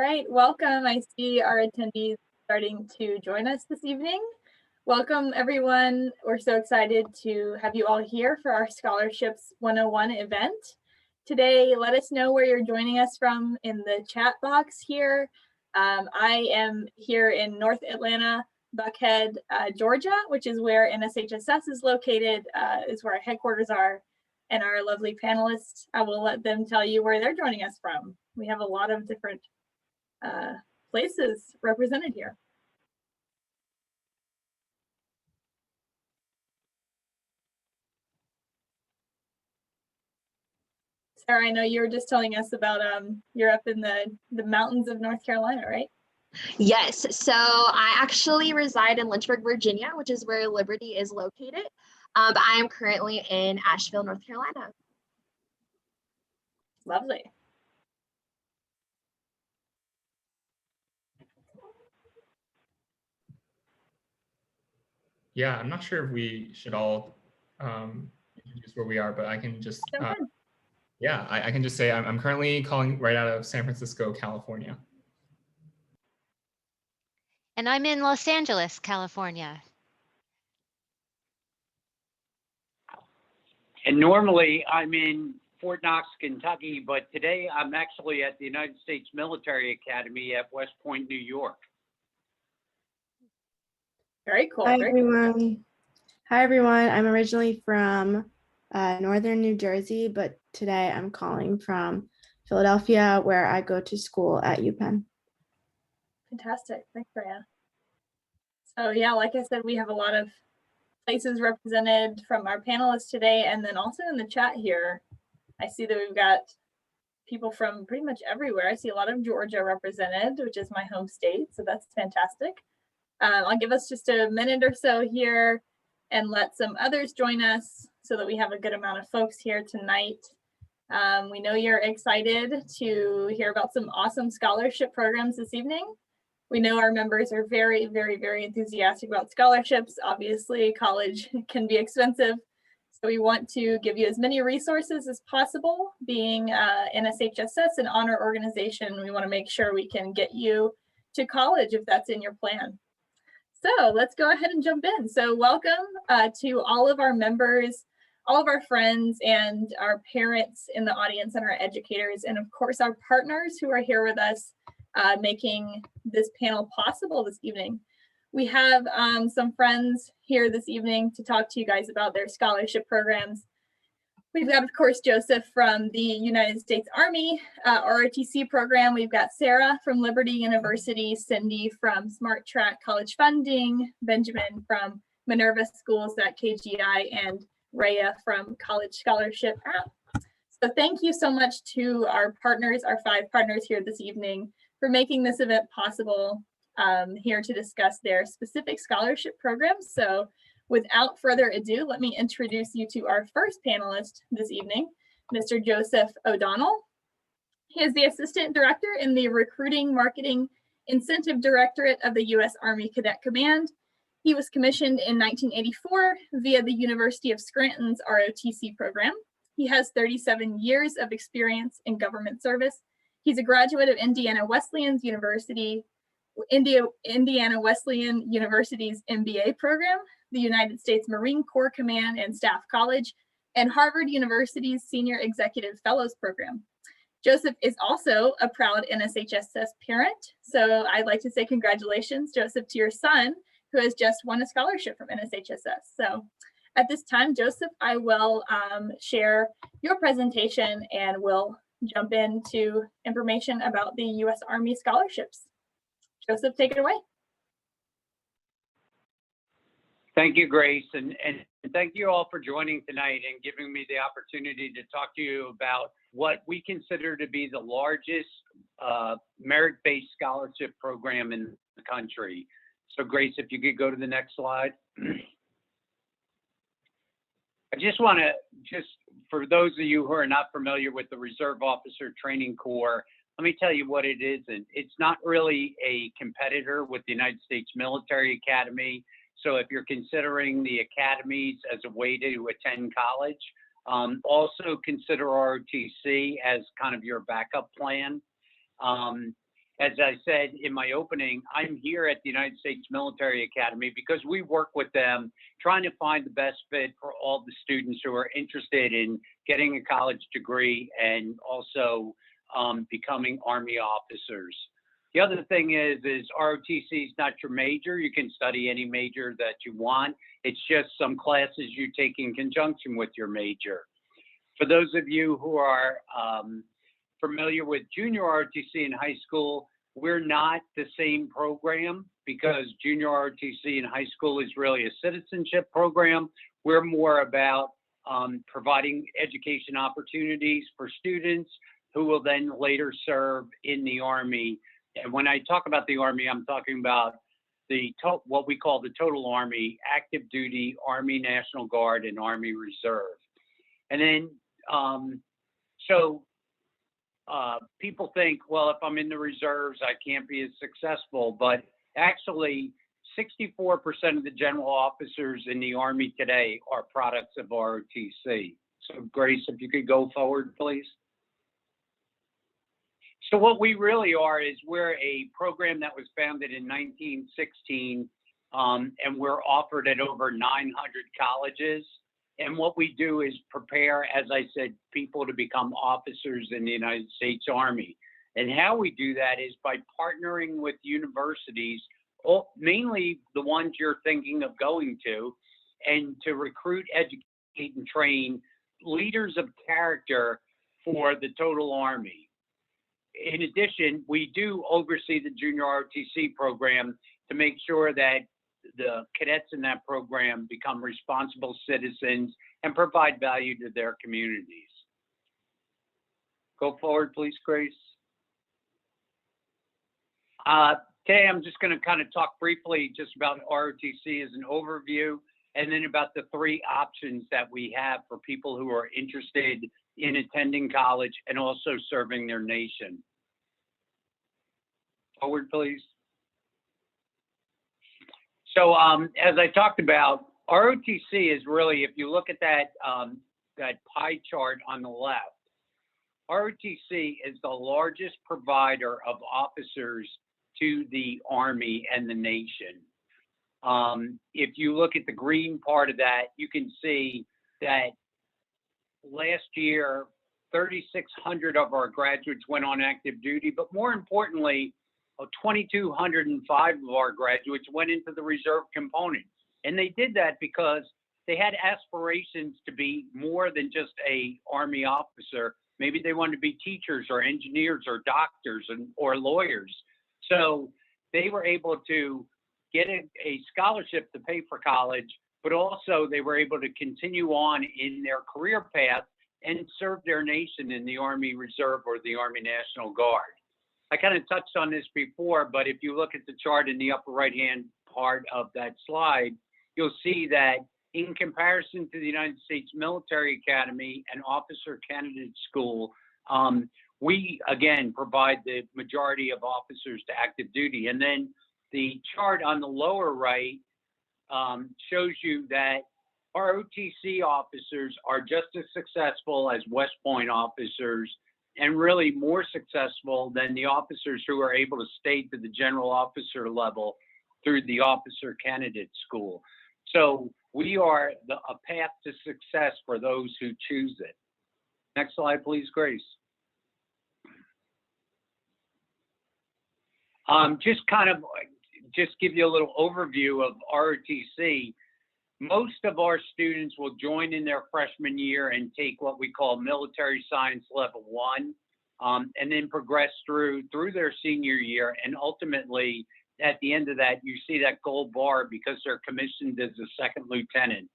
right, welcome. I see our attendees starting to join us this evening. Welcome, everyone. We're so excited to have you all here for our Scholarships 101 event. Today, let us know where you're joining us from in the chat box here. I am here in North Atlanta, Buckhead, Georgia, which is where NSHSS is located, is where our headquarters are. And our lovely panelists, I will let them tell you where they're joining us from. We have a lot of different places represented here. Sarah, I know you were just telling us about you're up in the mountains of North Carolina, right? Yes, so I actually reside in Lynchburg, Virginia, which is where Liberty is located. But I am currently in Asheville, North Carolina. Lovely. Yeah, I'm not sure if we should all introduce where we are, but I can just, I can just say I'm currently calling right out of San Francisco, California. And I'm in Los Angeles, California. And normally I'm in Fort Knox, Kentucky, but today I'm actually at the United States Military Academy at West Point, New York. Very cool. Hi, everyone. Hi, everyone. I'm originally from northern New Jersey, but today I'm calling from Philadelphia, where I go to school at UPenn. Fantastic. Thanks, Freya. So yeah, like I said, we have a lot of places represented from our panelists today, and then also in the chat here, I see that we've got people from pretty much everywhere. I see a lot of Georgia represented, which is my home state, so that's fantastic. I'll give us just a minute or so here and let some others join us so that we have a good amount of folks here tonight. We know you're excited to hear about some awesome scholarship programs this evening. We know our members are very, very, very enthusiastic about scholarships. Obviously, college can be expensive. So we want to give you as many resources as possible. Being NSHSS, an honor organization, we want to make sure we can get you to college if that's in your plan. So let's go ahead and jump in. So welcome to all of our members, all of our friends and our parents in the audience and our educators, and of course our partners who are here with us making this panel possible this evening. We have some friends here this evening to talk to you guys about their scholarship programs. We've got, of course, Joseph from the United States Army ROTC program. We've got Sarah from Liberty University, Cindy from Smart Track College Funding, Benjamin from Minerva Schools at KGI, and Rhea from College Scholarship App. So thank you so much to our partners, our 5 partners here this evening, for making this event possible, here to discuss their specific scholarship programs. So without further ado, let me introduce you to our first panelist this evening, Mr. Joseph O'Donnell. He is the Assistant Director in the Recruiting Marketing Incentive Directorate of the U.S. Army Cadet Command. He was commissioned in 1984 via the University of Scranton's ROTC program. He has 37 years of experience in government service. He's a graduate of Indiana Wesleyan University's MBA program, the United States Marine Corps Command and Staff College, and Harvard University's Senior Executive Fellows Program. Joseph is also a proud NSHSS parent, so I'd like to say congratulations, Joseph, to your son, who has just won a scholarship from NSHSS. So at this time, Joseph, I will share your presentation and we'll jump into information about the U.S. Army scholarships. Joseph, take it away. Thank you, Grace, and thank you all for joining tonight and giving me the opportunity to talk to you about what we consider to be the largest merit-based scholarship program in the country. So Grace, if you could go to the next slide. I just want to, for those of you who are not familiar with the Reserve Officer Training Corps, let me tell you what it is. And it's not really a competitor with the United States Military Academy. So if you're considering the academies as a way to attend college, also consider ROTC as kind of your backup plan. as I said in my opening, I'm here at the United States Military Academy because we work with them trying to find the best fit for all the students who are interested in getting a college degree and also becoming Army officers. The other thing is ROTC is not your major. You can study any major that you want. It's just some classes you take in conjunction with your major. For those of you who are familiar with junior ROTC in high school, we're not the same program because junior ROTC in high school is really a citizenship program. We're more about providing education opportunities for students who will then later serve in the Army. And when I talk about the Army, I'm talking about what we call the total Army, active duty, Army National Guard, and Army Reserve. And then, people think, well, if I'm in the reserves, I can't be as successful. But actually, 64% of the general officers in the Army today are products of ROTC. So, Grace, if you could go forward, please. So what we really are is we're a program that was founded in 1916, and we're offered at over 900 colleges. And what we do is prepare, as I said, people to become officers in the United States Army. And how we do that is by partnering with universities, mainly the ones you're thinking of going to, and to recruit, educate, and train leaders of character for the total Army. In addition, we do oversee the junior ROTC program to make sure that the cadets in that program become responsible citizens and provide value to their communities. Go forward, please, Grace. Today, I'm just going to kind of talk briefly just about ROTC as an overview, and then about the 3 options that we have for people who are interested in attending college and also serving their nation. Forward, please. So as I talked about, ROTC is really, if you look at that, that pie chart on the left, ROTC is the largest provider of officers to the Army and the nation. If you look at the green part of that, you can see that last year, 3,600 of our graduates went on active duty, but more importantly, 2,205 of our graduates went into the reserve component. And they did that because they had aspirations to be more than just a Army officer. Maybe they wanted to be teachers or engineers or doctors or lawyers. So they were able to get a scholarship to pay for college, but also they were able to continue on in their career path and serve their nation in the Army Reserve or the Army National Guard. I kind of touched on this before, but if you look at the chart in the upper right-hand part of that slide, you'll see that in comparison to the United States Military Academy and Officer Candidate School, we, again, provide the majority of officers to active duty. And then the chart on the lower right shows you that ROTC officers are just as successful as West Point officers, and really more successful than the officers who are able to stay to the general officer level through the Officer Candidate School. So we are a path to success for those who choose it. Next slide, please, Grace. Just give you a little overview of ROTC. Most of our students will join in their freshman year and take what we call military science level 1, and then progress through their senior year. And ultimately, at the end of that, you see that gold bar because they're commissioned as a second lieutenant.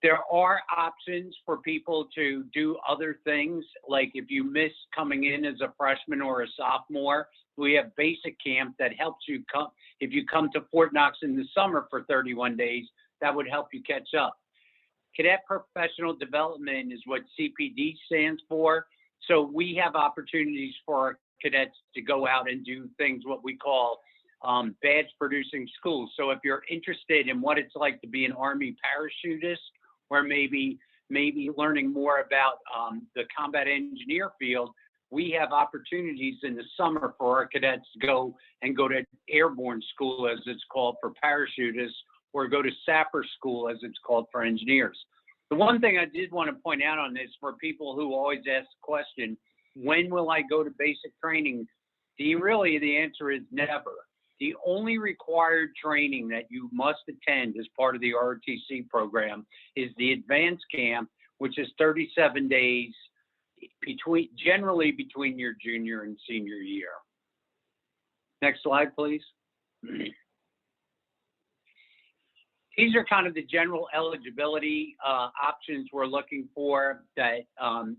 There are options for people to do other things, like if you miss coming in as a freshman or a sophomore, we have basic camp that helps you come. If you come to Fort Knox in the summer for 31 days, that would help you catch up. Cadet Professional Development is what CPD stands for. So we have opportunities for our cadets to go out and do things, what we call badge producing schools. So if you're interested in what it's like to be an Army parachutist, or maybe learning more about the combat engineer field, we have opportunities in the summer for our cadets to go to airborne school, as it's called, for parachutists, or go to sapper school, as it's called, for engineers. The one thing I did want to point out on this, for people who always ask the question, when will I go to basic training? The answer is never. The only required training that you must attend as part of the ROTC program is the advanced camp, which is 37 days generally between your junior and senior year. Next slide, please. These are kind of the general eligibility options we're looking for. That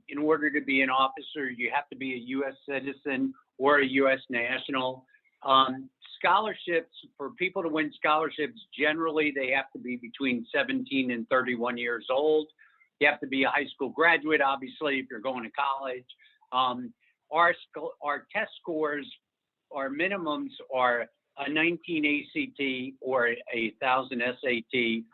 in order to be an officer, you have to be a U.S. citizen or a U.S. national. Scholarships, for people to win scholarships, generally they have to be between 17 and 31 years old. You have to be a high school graduate, obviously, if you're going to college. Our test scores, our minimums are a 19 ACT or a 1,000 SAT.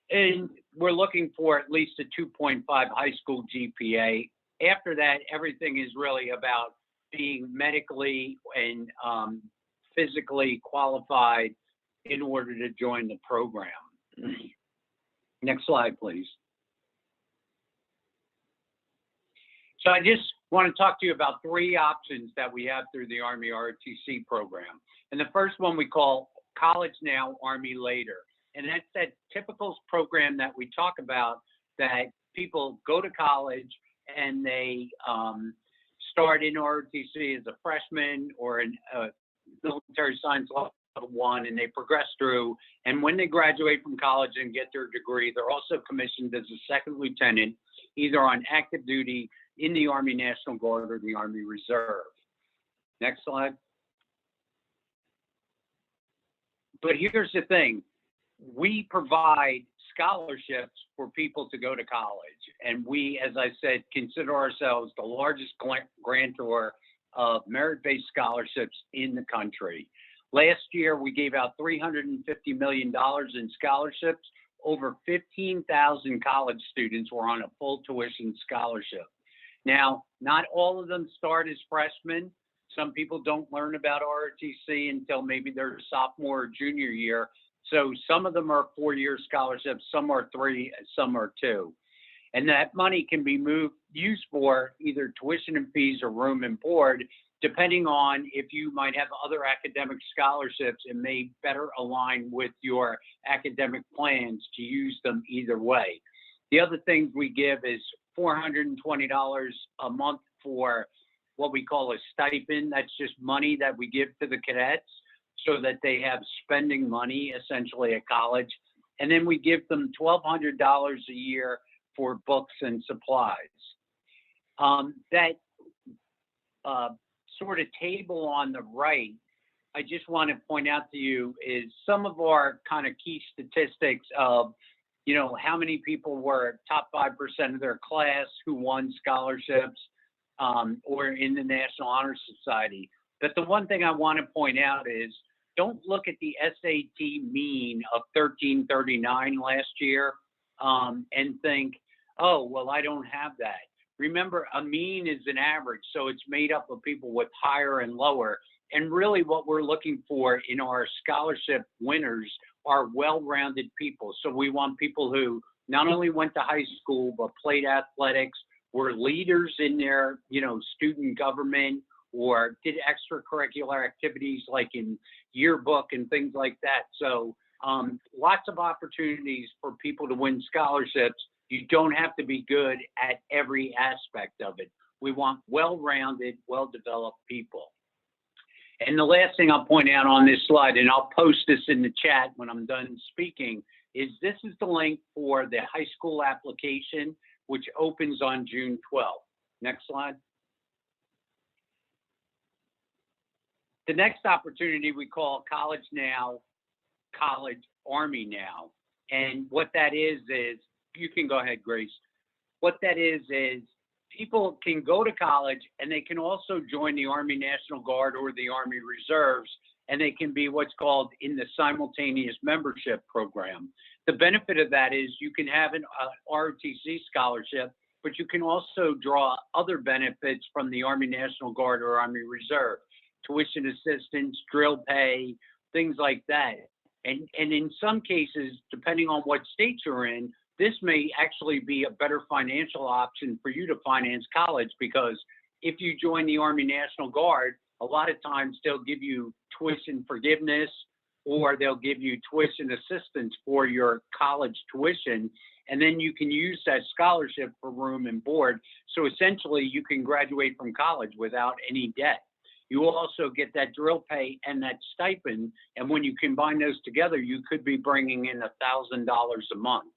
And we're looking for at least a 2.5 high school GPA. After that, everything is really about being medically and physically qualified in order to join the program. Next slide, please. So I just want to talk to you about 3 options that we have through the Army ROTC program. And the first one we call College Now, Army Later. And that's that typical program that we talk about, that people go to college and they start in ROTC as a freshman or in military science level 1, and they progress through. And when they graduate from college and get their degree, they're also commissioned as a second lieutenant, either on active duty in the Army National Guard or the Army Reserve. Next slide. But here's the thing. We provide scholarships for people to go to college. And we, as I said, consider ourselves the largest grantor of merit-based scholarships in the country. Last year, we gave out $350 million in scholarships. Over 15,000 college students were on a full tuition scholarship. Now, not all of them start as freshmen. Some people don't learn about ROTC until maybe their sophomore or junior year. So some of them are 4-year scholarships, some are 3, some are 2. And that money can be used for either tuition and fees or room and board, depending on if you might have other academic scholarships. It may better align with your academic plans to use them either way. The other things we give is $420 a month for what we call a stipend. That's just money that we give to the cadets so that they have spending money essentially at college. And then we give them $1,200 a year for books and supplies. That sort of table on the right, I just want to point out to you is some of our kind of key statistics of, you know, how many people were top 5% of their class who won scholarships or in the National Honor Society. But the one thing I want to point out is, don't look at the SAT mean of 1339 last year and think, oh, well, I don't have that. Remember, a mean is an average, so it's made up of people with higher and lower. And really what we're looking for in our scholarship winners are well-rounded people. So we want people who not only went to high school, but played athletics, were leaders in their, student government, or did extracurricular activities like in yearbook and things like that. So lots of opportunities for people to win scholarships. You don't have to be good at every aspect of it. We want well-rounded, well-developed people. And the last thing I'll point out on this slide, and I'll post this in the chat when I'm done speaking, is this is the link for the high school application, which opens on June 12th. Next slide. The next opportunity we call College Now, College Army Now. And what that is you can go ahead, Grace. What that is people can go to college and they can also join the Army National Guard or the Army Reserves, and they can be what's called in the Simultaneous Membership Program. The benefit of that is you can have an ROTC scholarship but you can also draw other benefits from the Army National Guard or Army Reserve, tuition assistance, drill pay, things like that. And in some cases, depending on what state you're in, this may actually be a better financial option for you to finance college, because if you join the Army National Guard, a lot of times they'll give you tuition forgiveness, or they'll give you tuition assistance for your college tuition. And then you can use that scholarship for room and board. So essentially you can graduate from college without any debt. You will also get that drill pay and that stipend. And when you combine those together, you could be bringing in $1,000 a month.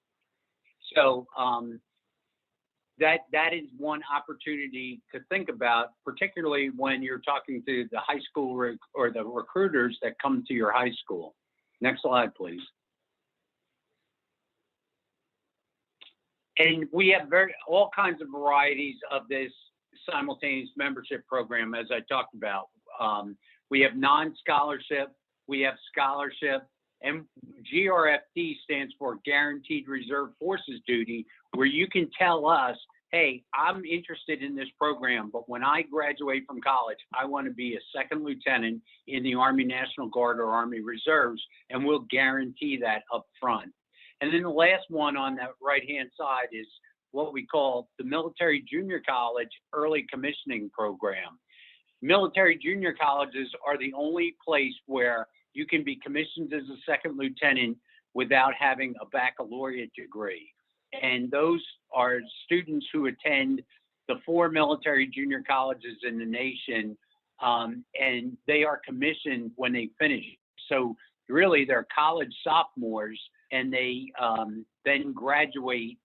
So that is one opportunity to think about, particularly when you're talking to the high school or the recruiters that come to your high school. Next slide, please. And we have all kinds of varieties of this simultaneous membership program, as I talked about. We have non-scholarship, we have scholarship, and GRFD stands for Guaranteed Reserve Forces Duty, where you can tell us, hey, I'm interested in this program, but when I graduate from college, I want to be a second lieutenant in the Army National Guard or Army Reserves, and we'll guarantee that up front. And then the last one on that right-hand side is what we call the Military Junior College Early Commissioning Program. Military junior colleges are the only place where you can be commissioned as a second lieutenant without having a baccalaureate degree. And those are students who attend the 4 military junior colleges in the nation, and they are commissioned when they finish. So really they're college sophomores, and they then graduate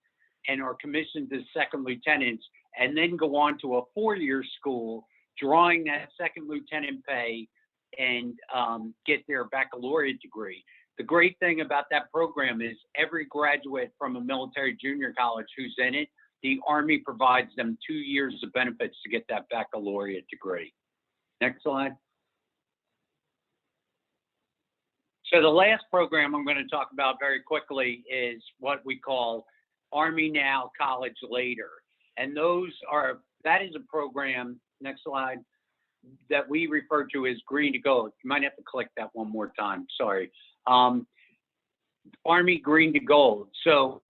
and are commissioned as second lieutenants, and then go on to a 4-year school, drawing that second lieutenant pay, and get their baccalaureate degree. The great thing about that program is every graduate from a military junior college who's in it, the Army provides them 2 years of benefits to get that baccalaureate degree. Next slide. So the last program I'm going to talk about very quickly is what we call Army Now, College Later. And that is a program, next slide, that we refer to as Green to Gold. You might have to click that one more time, sorry. Army Green to Gold. So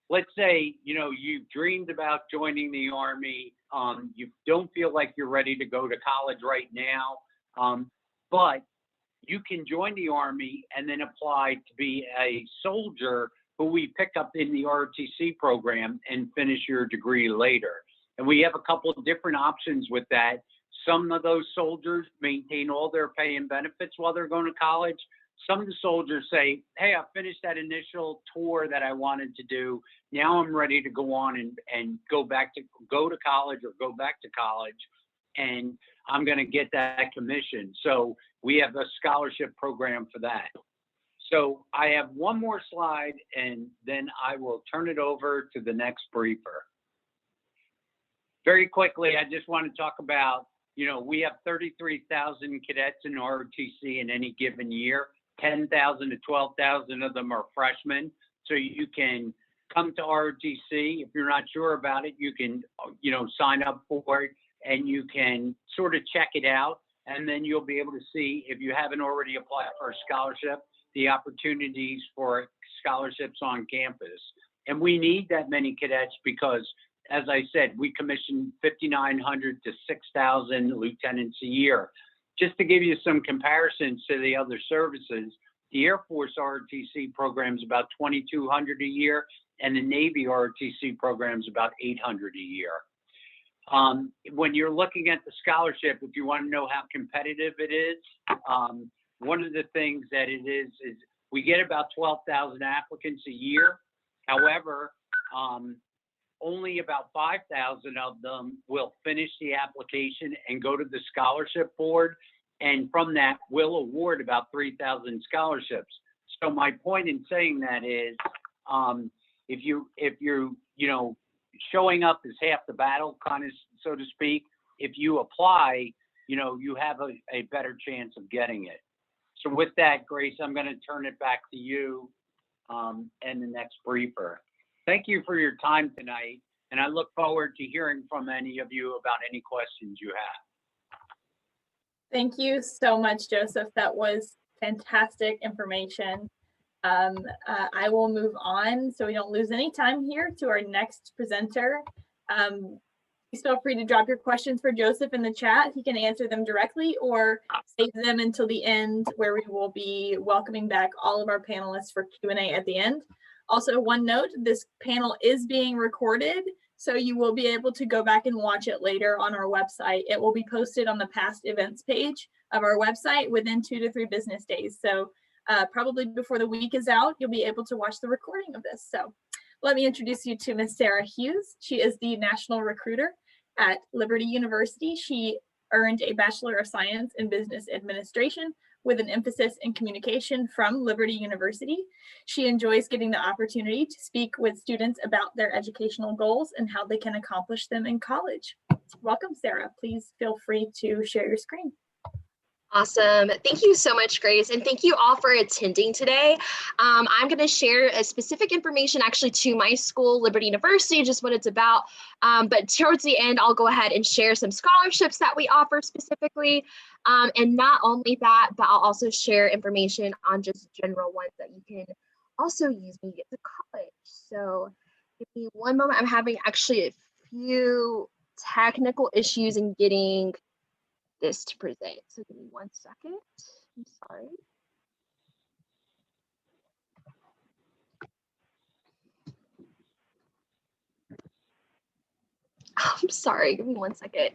let's say, you've dreamed about joining the Army. You don't feel like you're ready to go to college right now, but you can join the Army and then apply to be a soldier who we pick up in the ROTC program and finish your degree later. And we have a couple of different options with that. Some of those soldiers maintain all their pay and benefits while they're going to college. Some of the soldiers say, hey, I finished that initial tour that I wanted to do. Now I'm ready to go on and go to college or go back to college, and I'm going to get that commission. So we have a scholarship program for that. So I have one more slide, and then I will turn it over to the next briefer. Very quickly, I just want to talk about, we have 33,000 cadets in ROTC in any given year. 10,000 to 12,000 of them are freshmen. So you can come to ROTC. If you're not sure about it, you can, sign up for it, and you can sort of check it out. And then you'll be able to see, if you haven't already applied for a scholarship, the opportunities for scholarships on campus. And we need that many cadets because, as I said, we commission 5,900 to 6,000 lieutenants a year. Just to give you some comparisons to the other services, the Air Force ROTC program is about 2,200 a year, and the Navy ROTC program is about 800 a year. When you're looking at the scholarship, if you want to know how competitive it is, one of the things that it is we get about 12,000 applicants a year. However, only about 5,000 of them will finish the application and go to the scholarship board. And from that, we'll award about 3,000 scholarships. So my point in saying that is, if you're showing up is half the battle, kind of, so to speak. If you apply, you have a better chance of getting it. So with that, Grace, I'm going to turn it back to you and the next briefer. Thank you for your time tonight. And I look forward to hearing from any of you about any questions you have. Thank you so much, Joseph. That was fantastic information. I will move on so we don't lose any time here to our next presenter. Please feel free to drop your questions for Joseph in the chat. He can answer them directly or save them until the end, where we will be welcoming back all of our panelists for Q&A at the end. Also, one note, this panel is being recorded, so you will be able to go back and watch it later on our website. It will be posted on the past events page of our website within 2 to 3 business days. So probably before the week is out, you'll be able to watch the recording of this. So let me introduce you to Ms. Sarah Hughes. She is the National Recruiter at Liberty University. She earned a Bachelor of Science in Business Administration with an emphasis in communication from Liberty University. She enjoys getting the opportunity to speak with students about their educational goals and how they can accomplish them in college. Welcome, Sarah. Please feel free to share your screen. Awesome. Thank you so much, Grace. And thank you all for attending today. I'm going to share a specific information actually to my school, Liberty University, just what it's about. But towards the end, I'll go ahead and share some scholarships that we offer specifically. And not only that, but I'll also share information on just general ones that you can also use when you get to college. So give me one moment. I'm having actually a few technical issues in getting this to present. So give me one second. I'm sorry. I'm sorry, give me one second.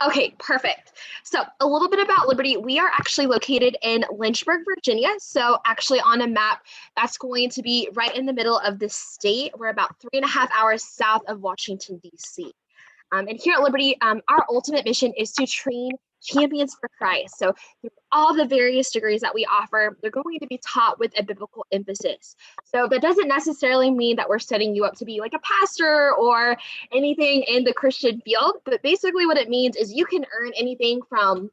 Okay, perfect. So a little bit about Liberty. We are actually located in Lynchburg, Virginia. So actually on a map, that's going to be right in the middle of the state. We're about 3.5 hours south of Washington, D.C. And here at Liberty, our ultimate mission is to train champions for Christ. So through all the various degrees that we offer, they're going to be taught with a biblical emphasis. So that doesn't necessarily mean that we're setting you up to be like a pastor or anything in the Christian field, but basically what it means is you can earn anything from,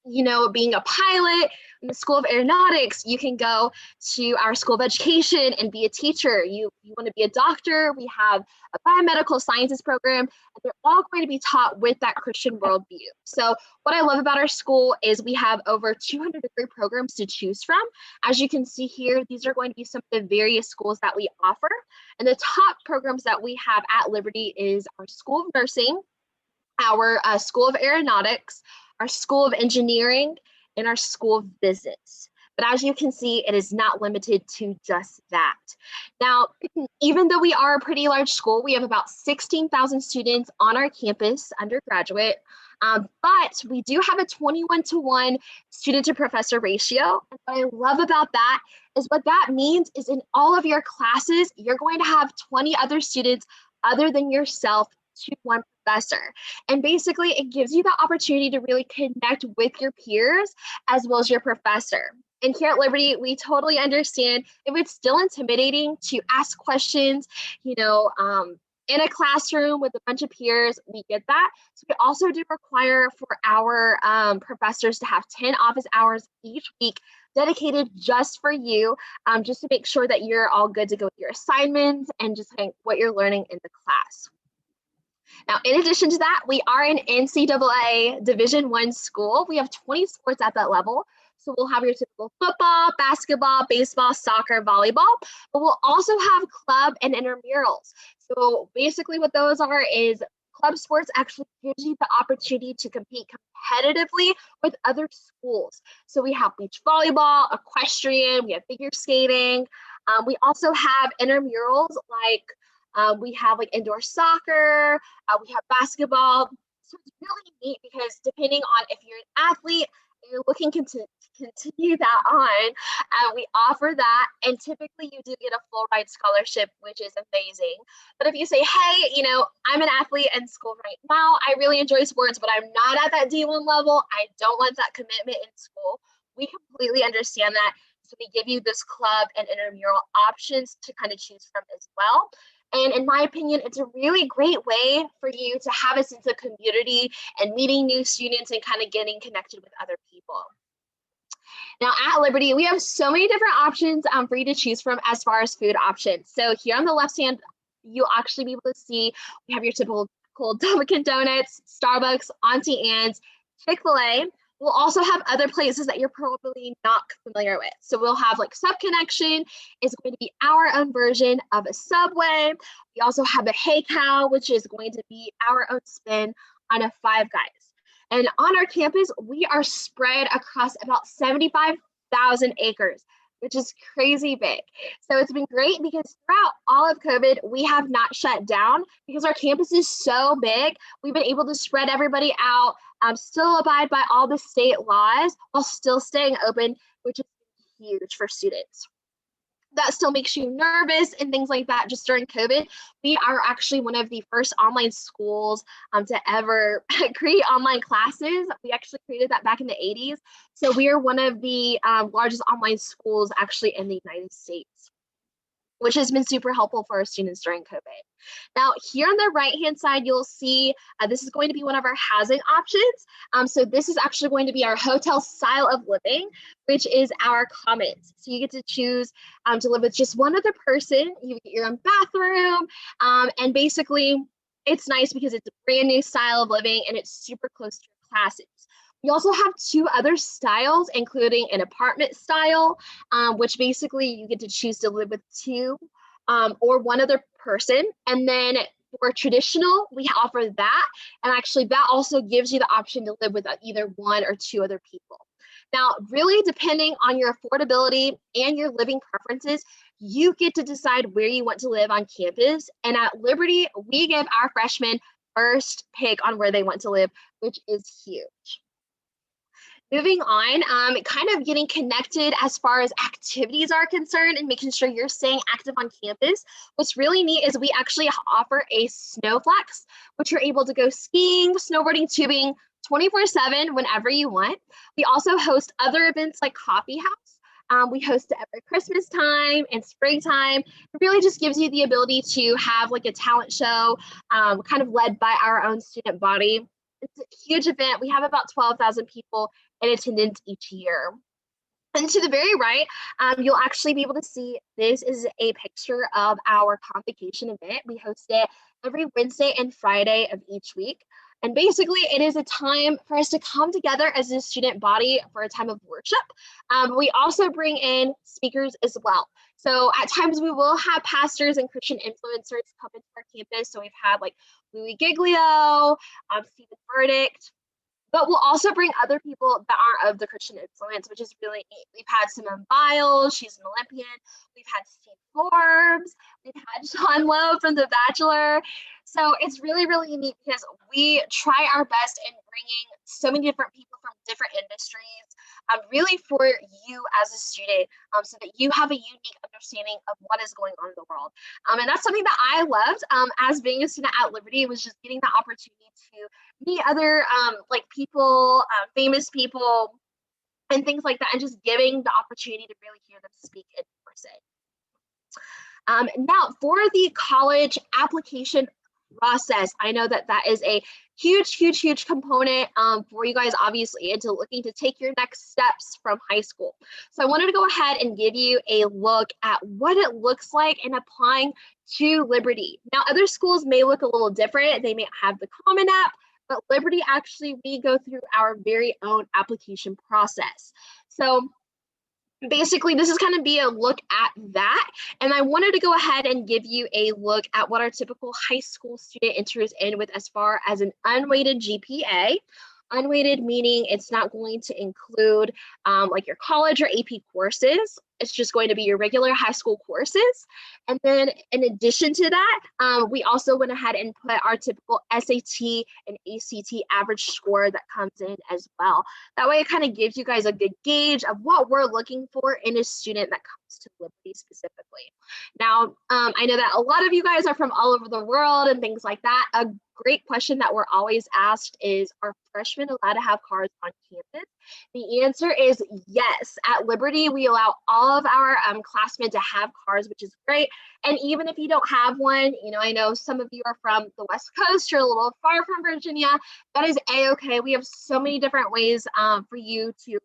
you know, being a pilot in the School of Aeronautics. You can go to our School of Education and be a teacher. You want to be a doctor, we have a biomedical sciences program, and they're all going to be taught with that Christian worldview. So what I love about our school is we have over 200 degree programs to choose from. As you can see here, these are going to be some of the various schools that we offer. And the top programs that we have at Liberty is our School of Nursing, our School of Aeronautics, our School of Engineering, and our School of Business. But as you can see, it is not limited to just that. Now, even though we are a pretty large school, we have about 16,000 students on our campus, undergraduate, but we do have a 21-to-1 student to professor ratio. And what I love about that is what that means is in all of your classes, you're going to have 20 other students other than yourself to one professor. And basically it gives you the opportunity to really connect with your peers as well as your professor. And here at Liberty, we totally understand if it's still intimidating to ask questions, you know, in a classroom with a bunch of peers, we get that. So we also do require for our professors to have 10 office hours each week dedicated just for you, just to make sure that you're all good to go with your assignments and just what you're learning in the class. Now, in addition to that, we are an NCAA Division I school. We have 20 sports at that level. So we'll have your typical football, basketball, baseball, soccer, volleyball, but we'll also have club and intramurals. So basically what those are is club sports actually gives you the opportunity to compete competitively with other schools. So we have beach volleyball, equestrian, we have figure skating. We also have intramurals like we have like indoor soccer, we have basketball. So it's really neat because depending on if you're an athlete, you're looking to continue that on, we offer that, and typically you do get a full ride scholarship, which is amazing. But if you say, hey, you know, I'm an athlete in school right now, I really enjoy sports, but I'm not at that D1 level, I don't want that commitment in school, we completely understand that. So we give you this club and intramural options to kind of choose from as well. And in my opinion, it's a really great way for you to have a sense of community and meeting new students and kind of getting connected with other people. Now at Liberty, we have so many different options for you to choose from as far as food options. So here on the left-hand you'll actually be able to see we have your typical Dunkin' Donuts, Starbucks, Auntie Anne's, Chick-fil-A. We'll also have other places that you're probably not familiar with. So we'll have like Sub Connection is going to be our own version of a Subway. We also have a Hey Cow, which is going to be our own spin on a Five Guys. And on our campus, we are spread across about 75,000 acres, which is crazy big. So it's been great because throughout all of COVID, we have not shut down because our campus is so big. We've been able to spread everybody out, still abide by all the state laws while still staying open, which is huge for students. That still makes you nervous and things like that just during COVID. We are actually one of the first online schools to ever create online classes. We actually created that back in the 80s. So we are one of the largest online schools actually in the United States, which has been super helpful for our students during COVID. Now, here on the right-hand side, you'll see this is going to be one of our housing options. So this is actually going to be our hotel style of living, which is our commons. So you get to choose to live with just one other person. You get your own bathroom, and basically it's nice because it's a brand new style of living and it's super close to your classes. We also have two other styles, including an apartment style, which basically you get to choose to live with two or one other person. And then for traditional, we offer that. And actually that also gives you the option to live with either one or two other people. Now, really depending on your affordability and your living preferences, you get to decide where you want to live on campus. And at Liberty, we give our freshmen first pick on where they want to live, which is huge. Moving on, kind of getting connected as far as activities are concerned and making sure you're staying active on campus. What's really neat is we actually offer a Snowflex, which you're able to go skiing, snowboarding, tubing 24/7 whenever you want. We also host other events like Coffee House. We host it every Christmas time and springtime. It really just gives you the ability to have like a talent show kind of led by our own student body. It's a huge event. We have about 12,000 people in attendance each year. And to the very right, you'll actually be able to see this is a picture of our convocation event. We host it every Wednesday and Friday of each week. And basically, it is a time for us to come together as a student body for a time of worship. We also bring in speakers as well. So at times we will have pastors and Christian influencers come into our campus. So we've had like Louis Giglio, Stephen Verdict, but we'll also bring other people that aren't of the Christian influence, which is really neat. We've had Simone Biles, she's an Olympian. We've had Steve Forbes. We've had Sean Lowe from The Bachelor. So it's really, really neat because we try our best in bringing so many different people from different industries, really for you as a student, so that you have a unique understanding of what is going on in the world. And that's something that I loved as being a student at Liberty, was just getting the opportunity to meet other like people, famous people, and things like that, and just giving the opportunity to really hear them speak in person. Now, for the college application process, I know that that is a huge component for you guys, obviously, into looking to take your next steps from high school. So I wanted to go ahead and give you a look at what it looks like in applying to Liberty. Now, other schools may look a little different. They may have the Common App, but Liberty, actually, we go through our very own application process. So basically, this is going to be a look at that. And I wanted to go ahead and give you a look at what our typical high school student enters in with as far as an unweighted GPA. Unweighted meaning it's not going to include like your college or AP courses. It's just going to be your regular high school courses. And then in addition to that, we also went ahead and put our typical SAT and ACT average score that comes in as well. That way it kind of gives you guys a good gauge of what we're looking for in a student that comes to Liberty specifically. Now, I know that a lot of you guys are from all over the world and things like that. A great question that we're always asked is, are freshmen allowed to have cars on campus? The answer is yes. At Liberty, we allow all of our classmen to have cars, which is great. And even if you don't have one, you know, I know some of you are from the West Coast, you're a little far from Virginia, that is a-okay. We have so many different ways for you to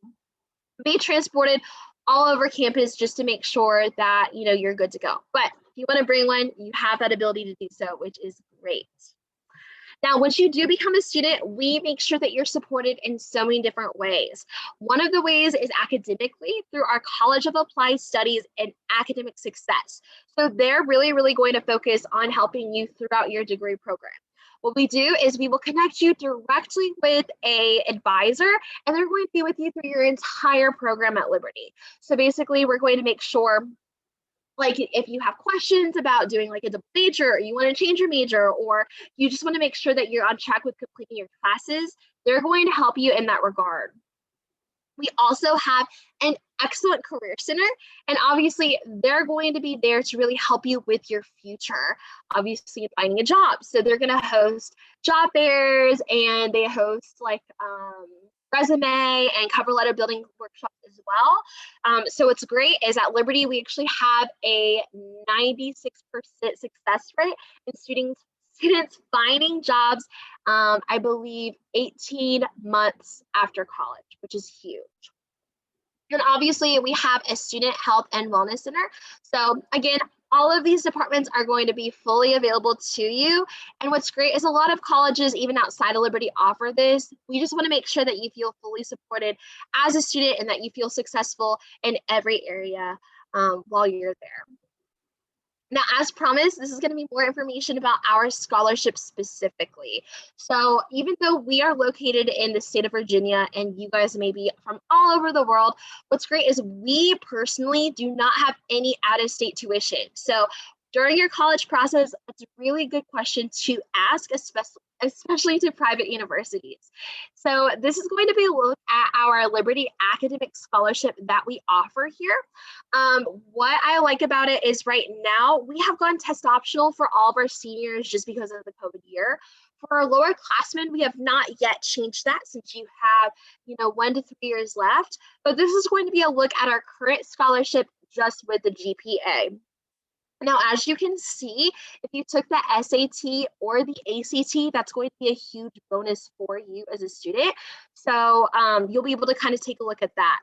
be transported all over campus just to make sure that, you know, you're good to go. But If you want to bring one, you have that ability to do so, which is great. Now, once you do become a student, we make sure that you're supported in so many different ways. One of the ways is academically through our College of Applied Studies and Academic Success. So they're really going to focus on helping you throughout your degree program. What we do is we will connect you directly with an advisor, and they're going to be with you through your entire program at Liberty. So basically, we're going to make sure, like, if you have questions about doing like a double major, or you want to change your major, or you just want to make sure that you're on track with completing your classes, they're going to help you in that regard. We also have an excellent career center, and obviously they're going to be there to really help you with your future, obviously finding a job. So they're going to host job fairs, and they host like resume and cover letter building workshops as well. So what's great is at Liberty, we actually have a 96% success rate in students finding jobs, I believe 18 months after college, which is huge. And obviously we have a student health and wellness center. So again, all of these departments are going to be fully available to you. And what's great is a lot of colleges, even outside of Liberty, offer this. We just want to make sure that you feel fully supported as a student and that you feel successful in every area while you're there. Now, as promised, this is going to be more information about our scholarship specifically. So even though we are located in the state of Virginia and you guys may be from all over the world, what's great is we personally do not have any out-of-state tuition. So during your college process, it's a really good question to ask, especially to private universities. So this is going to be a look at our Liberty Academic Scholarship that we offer here. What I like about it is right now we have gone test optional for all of our seniors just because of the COVID year. For our lower classmen, we have not yet changed that since you have 1 to 3 years left. But this is going to be a look at our current scholarship just with the GPA. Now, as you can see, if you took the SAT or the ACT, that's going to be a huge bonus for you as a student. So you'll be able to kind of take a look at that.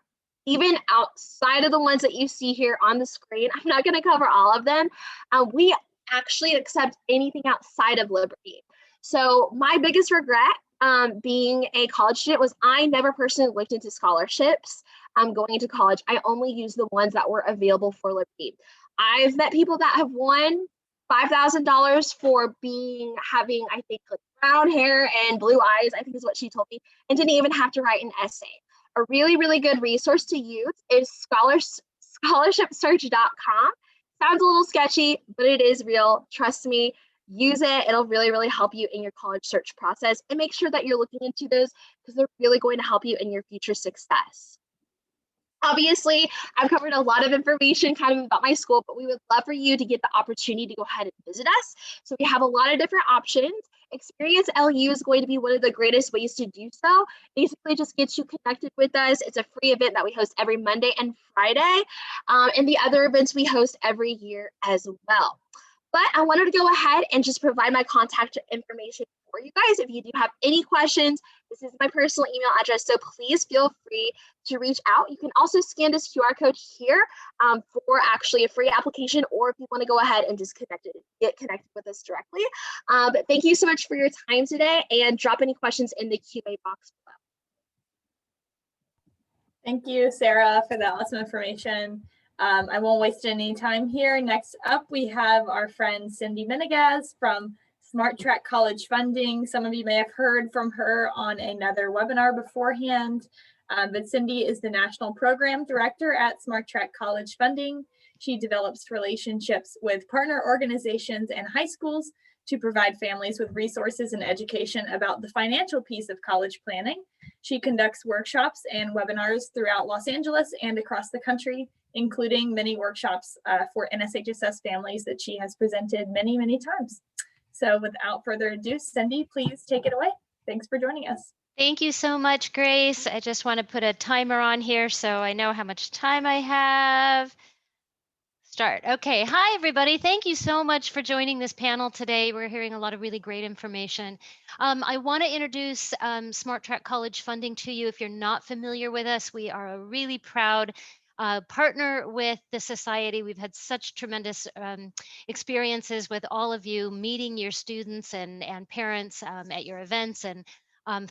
Even outside of the ones that you see here on the screen, I'm not going to cover all of them. We actually accept anything outside of Liberty. So my biggest regret being a college student was I never personally looked into scholarships going into college. I only used the ones that were available for Liberty. I've met people that have won $5,000 for having, I think, like brown hair and blue eyes, I think is what she told me, and didn't even have to write an essay. A really good resource to use is scholarshipsearch.com. Sounds a little sketchy, but it is real. Trust me, use it. It'll really help you in your college search process, and make sure that you're looking into those because they're really going to help you in your future success. Obviously, I've covered a lot of information kind of about my school, but we would love for you to get the opportunity to go ahead and visit us. So we have a lot of different options. Experience LU is going to be one of the greatest ways to do so. Basically, just gets you connected with us. It's a free event that we host every Monday and Friday, and the other events we host every year as well. But I wanted to go ahead and just provide my contact information for you guys. If you do have any questions, this is my personal email address, so please feel free to reach out. You can also scan this QR code here for actually a free application, or if you want to go ahead and just get connected with us directly. But thank you so much for your time today, and drop any questions in the Q&A box below. Thank you, Sarah, for that awesome information. I won't waste any time here. Next up, we have our friend Cindy Menegas from Smart Track College Funding. Some of you may have heard from her on another webinar beforehand, but Cindy is the National Program Director at Smart Track College Funding. She develops relationships with partner organizations and high schools to provide families with resources and education about the financial piece of college planning. She conducts workshops and webinars throughout Los Angeles and across the country, including many workshops for NSHSS families that she has presented many times. So without further ado, Cindy, please take it away. Thanks for joining us. Thank you so much, Grace. I just want to put a timer on here so I know how much time I have. Start. Okay. Hi, everybody. Thank you so much for joining this panel today. We're hearing a lot of really great information. I want to introduce Smart Track College Funding to you. If you're not familiar with us, we are a really proud partner with the society. We've had such tremendous experiences with all of you meeting your students and parents at your events and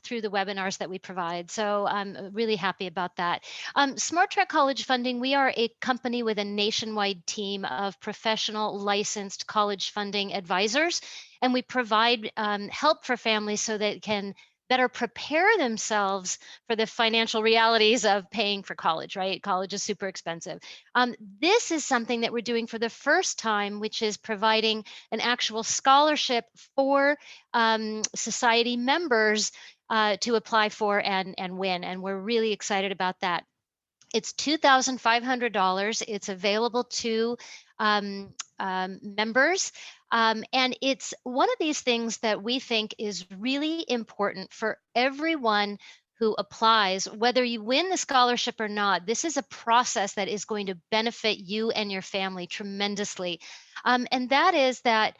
through the webinars that we provide. So I'm really happy about that. Smart Track College Funding, we are a company with a nationwide team of professional licensed college funding advisors, and we provide help for families so that can better prepare themselves for the financial realities of paying for college, right? College is super expensive. This is something that we're doing for the first time, which is providing an actual scholarship for society members to apply for and win. And we're really excited about that. It's $2,500. It's available to members. And it's one of these things that we think is really important for everyone who applies, whether you win the scholarship or not. This is a process that is going to benefit you and your family tremendously. And that is that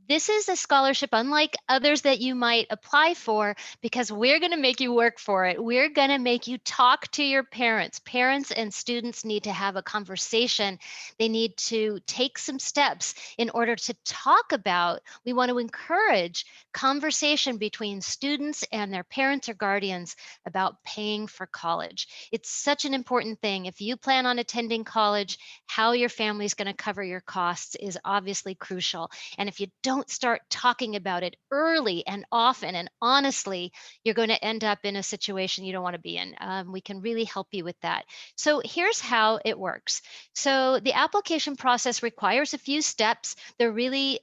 this is a scholarship unlike others that you might apply for, because we're going to make you work for it. We're going to make you talk to your parents. Parents and students need to have a conversation. They need to take some steps in order to talk about. We want to encourage conversation between students and their parents or guardians about paying for college. It's such an important thing. If you plan on attending college, how your family is going to cover your costs is obviously crucial. And if you don't start talking about it early and often and honestly, you're going to end up in a situation you don't want to be in. We can really help you with that. So here's how it works. So the application process requires a few steps. They're really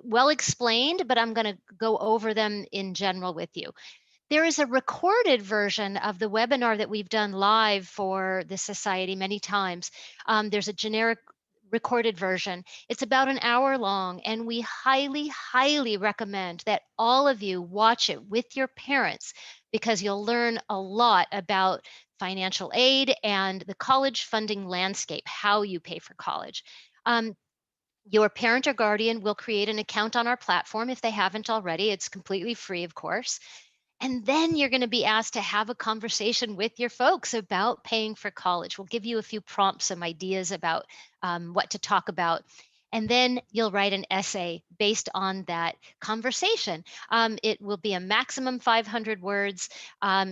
well explained, but I'm going to go over them in general with you. There is a recorded version of the webinar that we've done live for the society many times. There's a generic recorded version. It's about an hour long, and we highly, highly recommend that all of you watch it with your parents, because you'll learn a lot about financial aid and the college funding landscape, how you pay for college. Your parent or guardian will create an account on our platform if they haven't already. It's completely free, of course. And then you're going to be asked to have a conversation with your folks about paying for college. We'll give you a few prompts, some ideas about what to talk about. And then you'll write an essay based on that conversation. It will be a maximum 500 words.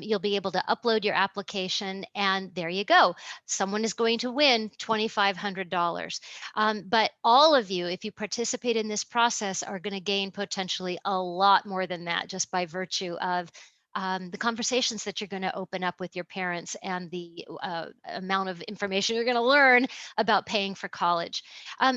You'll be able to upload your application, and there you go. Someone is going to win $2,500. But all of you, if you participate in this process, are going to gain potentially a lot more than that just by virtue of the conversations that you're going to open up with your parents and the amount of information you're going to learn about paying for college.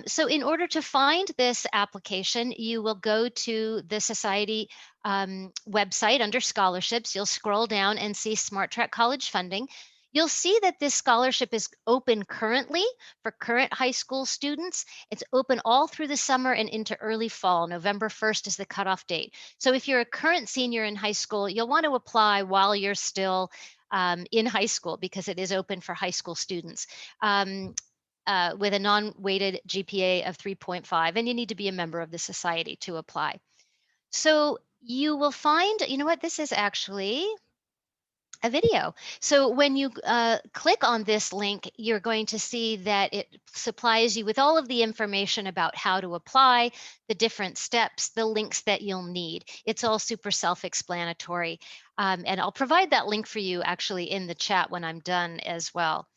So in order to find this application, you will go to the society website under scholarships. You'll scroll down and see Smart Track College Funding. You'll see that this scholarship is open currently for current high school students. It's open all through the summer and into early fall. November 1st is the cutoff date. So if you're a current senior in high school, you'll want to apply while you're still in high school, because it is open for high school students. With a non-weighted GPA of 3.5, and you need to be a member of the society to apply. So you will find, you know what, this is actually a video. So when you click on this link, you're going to see that it supplies you with all of the information about how to apply, the different steps, the links that you'll need. It's all super self-explanatory. And I'll provide that link for you actually in the chat when I'm done as well.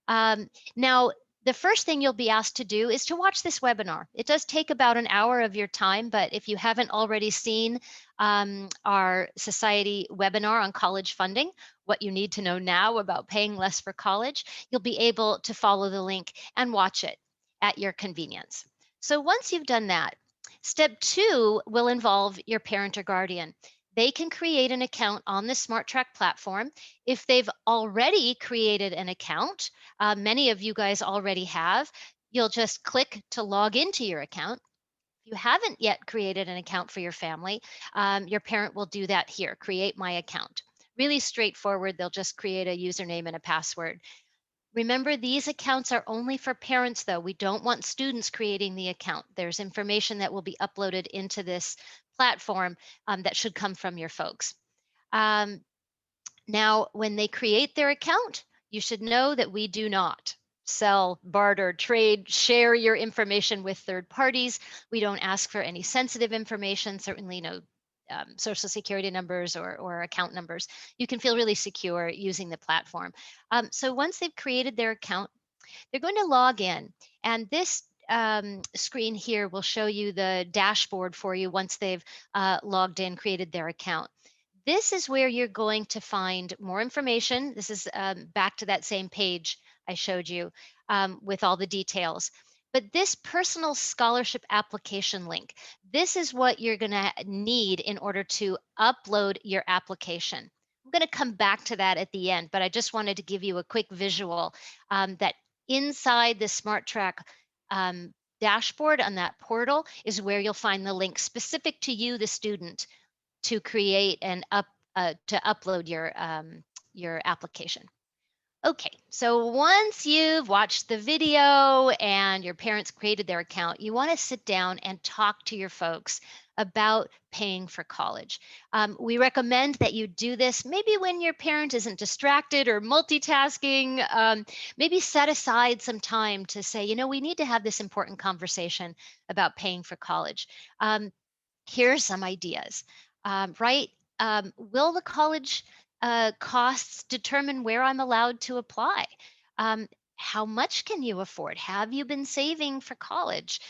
Now, the first thing you'll be asked to do is to watch this webinar. It does take about an hour of your time, but if you haven't already seen our society webinar on college funding, what you need to know now about paying less for college, you'll be able to follow the link and watch it at your convenience. So once you've done that, step 2 will involve your parent or guardian. They can create an account on the Smart Track platform. If they've already created an account, many of you guys already have, you'll just click to log into your account. If you haven't yet created an account for your family, your parent will do that here, create my account. Really straightforward. They'll just create a username and a password. Remember, these accounts are only for parents, though. We don't want students creating the account. There's information that will be uploaded into this platform that should come from your folks. Now, when they create their account, You should know that we do not sell, barter, trade, share your information with third parties. We don't ask for any sensitive information, certainly no social security numbers or account numbers. You can feel really secure using the platform. So once they've created their account, they're going to log in, and this screen here will show you the dashboard for you once they've logged in, created their account. This is where you're going to find more information. This is back to that same page I showed you with all the details. But this personal scholarship application link, this is what you're going to need in order to upload your application. I'm going to come back to that at the end, but I just wanted to give you a quick visual that inside the SmartTrack dashboard on that portal is where you'll find the link specific to you, the student, to create and to upload your application. Okay, so once you've watched the video and your parents created their account, you want to sit down and talk to your folks about paying for college. We recommend that you do this maybe when your parent isn't distracted or multitasking. Maybe set aside some time to say, you know, we need to have this important conversation about paying for college. Here are some ideas, right? Will the college costs determine where I'm allowed to apply? How much can you afford? Have you been saving for college?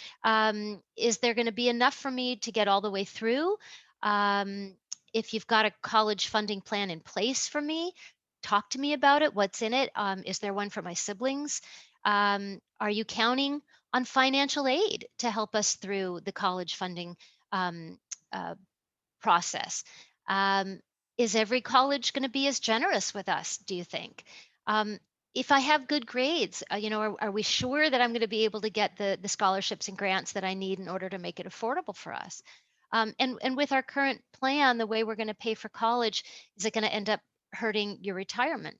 Is there going to be enough for me to get all the way through? If you've got a college funding plan in place for me, talk to me about it. What's in it? Is there one for my siblings? Are you counting on financial aid to help us through the college funding process? Is every college going to be as generous with us, do you think? If I have good grades, you know, are we sure that I'm going to be able to get the scholarships and grants that I need in order to make it affordable for us? And with our current plan, the way we're going to pay for college, is it going to end up hurting your retirement?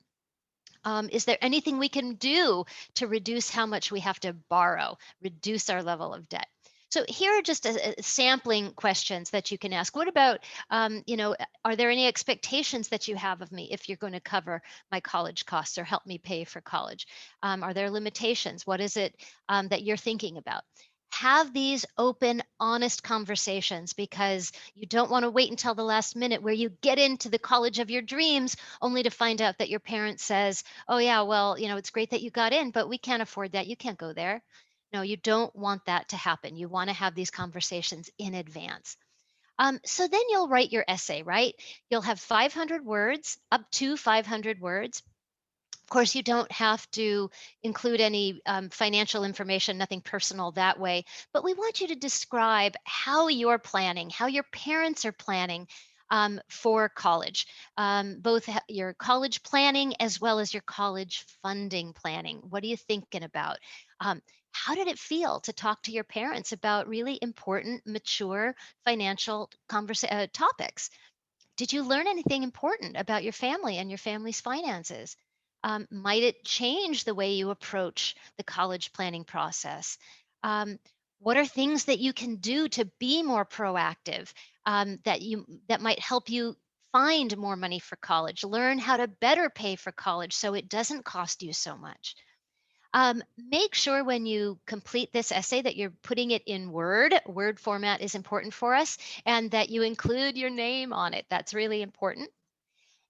Is there anything we can do to reduce how much we have to borrow, reduce our level of debt? So here are just a sampling questions that you can ask. What about, you know, are there any expectations that you have of me if you're going to cover my college costs or help me pay for college? Are there limitations? What is it that you're thinking about? Have these open, honest conversations, because you don't want to wait until the last minute where you get into the college of your dreams only to find out that your parent says, oh yeah, well, you know, it's great that you got in, but we can't afford that. You can't go there. No, you don't want that to happen. You want to have these conversations in advance. So then you'll write your essay, right? You'll have 500 words, up to 500 words. Of course, you don't have to include any financial information, nothing personal that way, but we want you to describe how you're planning, how your parents are planning for college, both your college planning as well as your college funding planning. What are you thinking about? How did it feel to talk to your parents about really important, mature financial topics? Did you learn anything important about your family and your family's finances? Might it change the way you approach the college planning process? What are things that you can do to be more proactive that might help you find more money for college, learn how to better pay for college so it doesn't cost you so much? Make sure when you complete this essay that you're putting it in Word. Word format is important for us, and that you include your name on it. That's really important.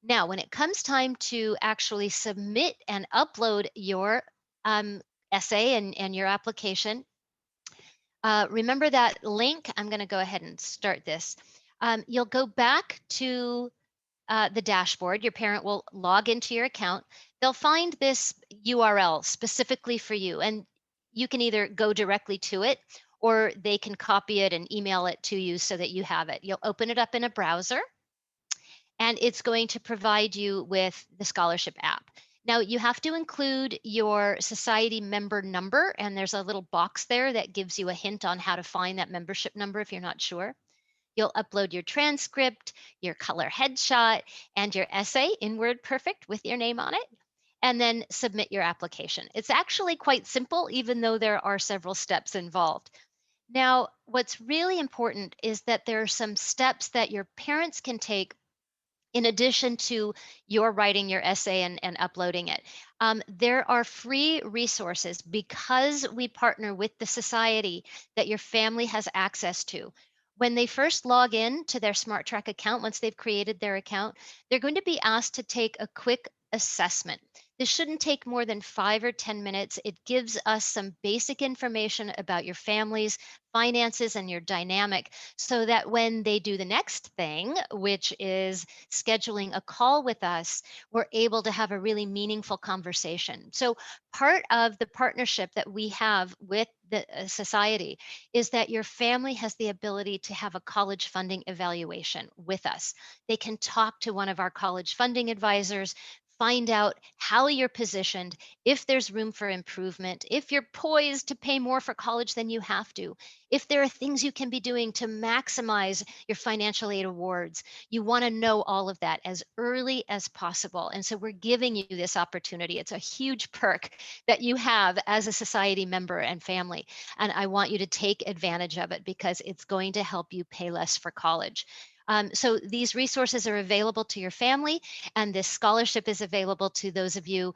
Now, when it comes time to actually submit and upload your essay and your application, remember that link. I'm going to go ahead and start this. You'll go back to the dashboard. Your parent will log into your account. They'll find this URL specifically for you, and you can either go directly to it or they can copy it and email it to you so that you have it. You'll open it up in a browser, and it's going to provide you with the scholarship app. Now, you have to include your society member number, and there's a little box there that gives you a hint on how to find that membership number if you're not sure. You'll upload your transcript, your color headshot, and your essay in WordPerfect with your name on it, and then submit your application. It's actually quite simple, even though there are several steps involved. Now, what's really important is that there are some steps that your parents can take in addition to your writing your essay and uploading it. There are free resources because we partner with the society that your family has access to. When they first log in to their Smart Track account, once they've created their account, they're going to be asked to take a quick assessment. This shouldn't take more than 5 or 10 minutes. It gives us some basic information about your family's finances and your dynamic so that when they do the next thing, which is scheduling a call with us, we're able to have a really meaningful conversation. So part of the partnership that we have with the society is that your family has the ability to have a college funding evaluation with us. They can talk to one of our college funding advisors, find out how you're positioned, if there's room for improvement, if you're poised to pay more for college than you have to, if there are things you can be doing to maximize your financial aid awards. You want to know all of that as early as possible. And so we're giving you this opportunity. It's a huge perk that you have as a society member and family. And I want you to take advantage of it because it's going to help you pay less for college. So these resources are available to your family, and this scholarship is available to those of you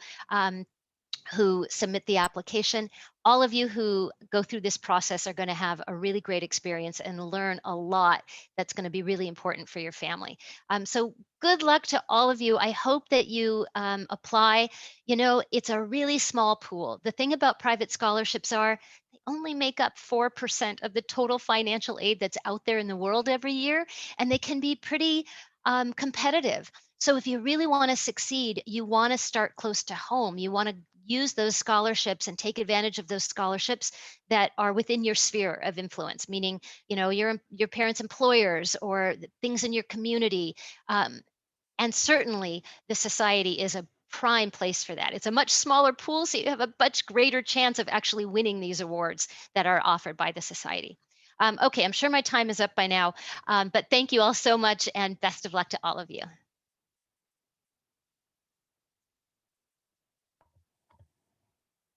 who submit the application. All of you who go through this process are going to have a really great experience and learn a lot that's going to be really important for your family. So good luck to all of you. I hope that you apply. You know, it's a really small pool. The thing about private scholarships are they only make up 4% of the total financial aid that's out there in the world every year, and they can be pretty competitive. So if you really want to succeed, you want to start close to home. You want to use those scholarships and take advantage of those scholarships that are within your sphere of influence, meaning, you know, your parents' employers or things in your community. And certainly the society is a prime place for that. It's a much smaller pool, so you have a much greater chance of actually winning these awards that are offered by the society. Okay, I'm sure my time is up by now, but thank you all so much and best of luck to all of you.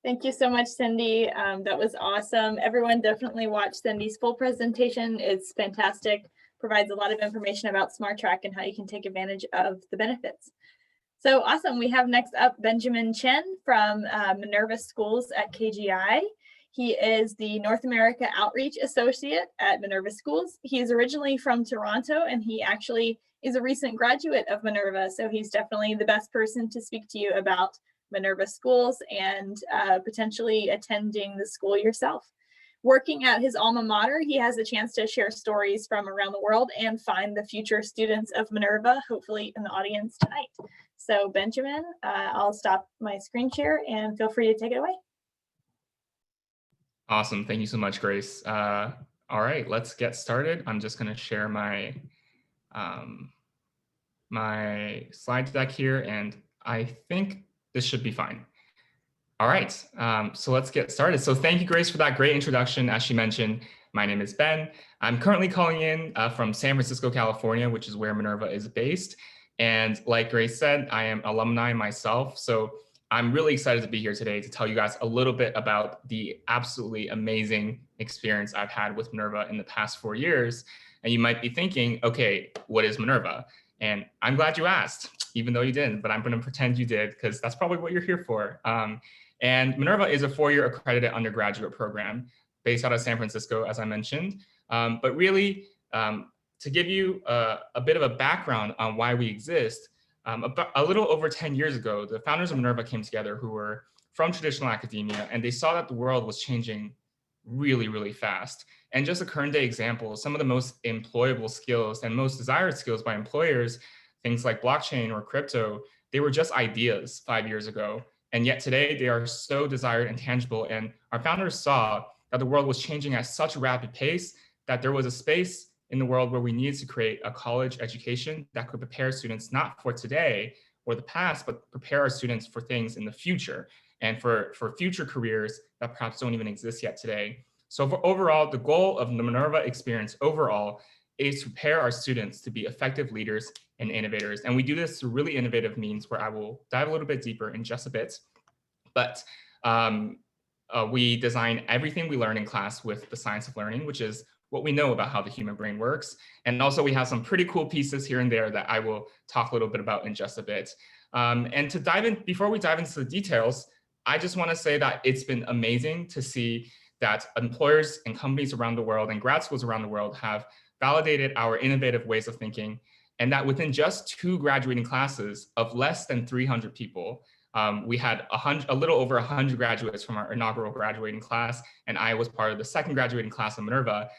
Thank you so much, Cindy. That was awesome. Everyone definitely watch Cindy's full presentation. It's fantastic. Provides a lot of information about Smart Track and how you can take advantage of the benefits. So awesome. We have next up Benjamin Chen from Minerva Schools at KGI. He is the North America Outreach Associate at Minerva Schools. He is originally from Toronto, and he actually is a recent graduate of Minerva. So he's definitely the best person to speak to you about Minerva Schools and potentially attending the school yourself. Working at his alma mater, he has a chance to share stories from around the world and find the future students of Minerva, hopefully in the audience tonight. So Benjamin, I'll stop my screen share and feel free to take it away. Awesome. Thank you so much, Grace. All right, let's get started. I'm just going to share my my slide deck here, and I think this should be fine. All right, so let's get started. So thank you, Grace, for that great introduction. As she mentioned, my name is Ben. I'm currently calling in from San Francisco, California, which is where Minerva is based. And like Grace said, I am alumni myself. So I'm really excited to be here today to tell you guys a little bit about the absolutely amazing experience I've had with Minerva in the past 4 years. And you might be thinking, okay, what is Minerva? And I'm glad you asked, even though you didn't, but I'm going to pretend you did because that's probably what you're here for. And Minerva is a 4-year accredited undergraduate program based out of San Francisco, as I mentioned. But really, to give you a bit of a background on why we exist, about a little over 10 years ago, the founders of Minerva came together who were from traditional academia, and they saw that the world was changing really, really fast. And just a current day example, some of the most employable skills and most desired skills by employers, things like blockchain or crypto, they were just ideas 5 years ago. And yet today they are so desired and tangible. And our founders saw that the world was changing at such a rapid pace that there was a space in the world where we needed to create a college education that could prepare students not for today or the past, but prepare our students for things in the future and for future careers that perhaps don't even exist yet today. So for overall, the goal of the Minerva experience overall is to prepare our students to be effective leaders and innovators. And we do this through really innovative means where I will dive a little bit deeper in just a bit. But we design everything we learn in class with the science of learning, which is what we know about how the human brain works. And also we have some pretty cool pieces here and there that I will talk a little bit about in just a bit. And to dive in, before we dive into the details, I just want to say that it's been amazing to see that employers and companies around the world and grad schools around the world have validated our innovative ways of thinking, and that within just 2 graduating classes of less than 300 people, we had a little over 100 graduates from our inaugural graduating class, and I was part of the second graduating class of Minerva.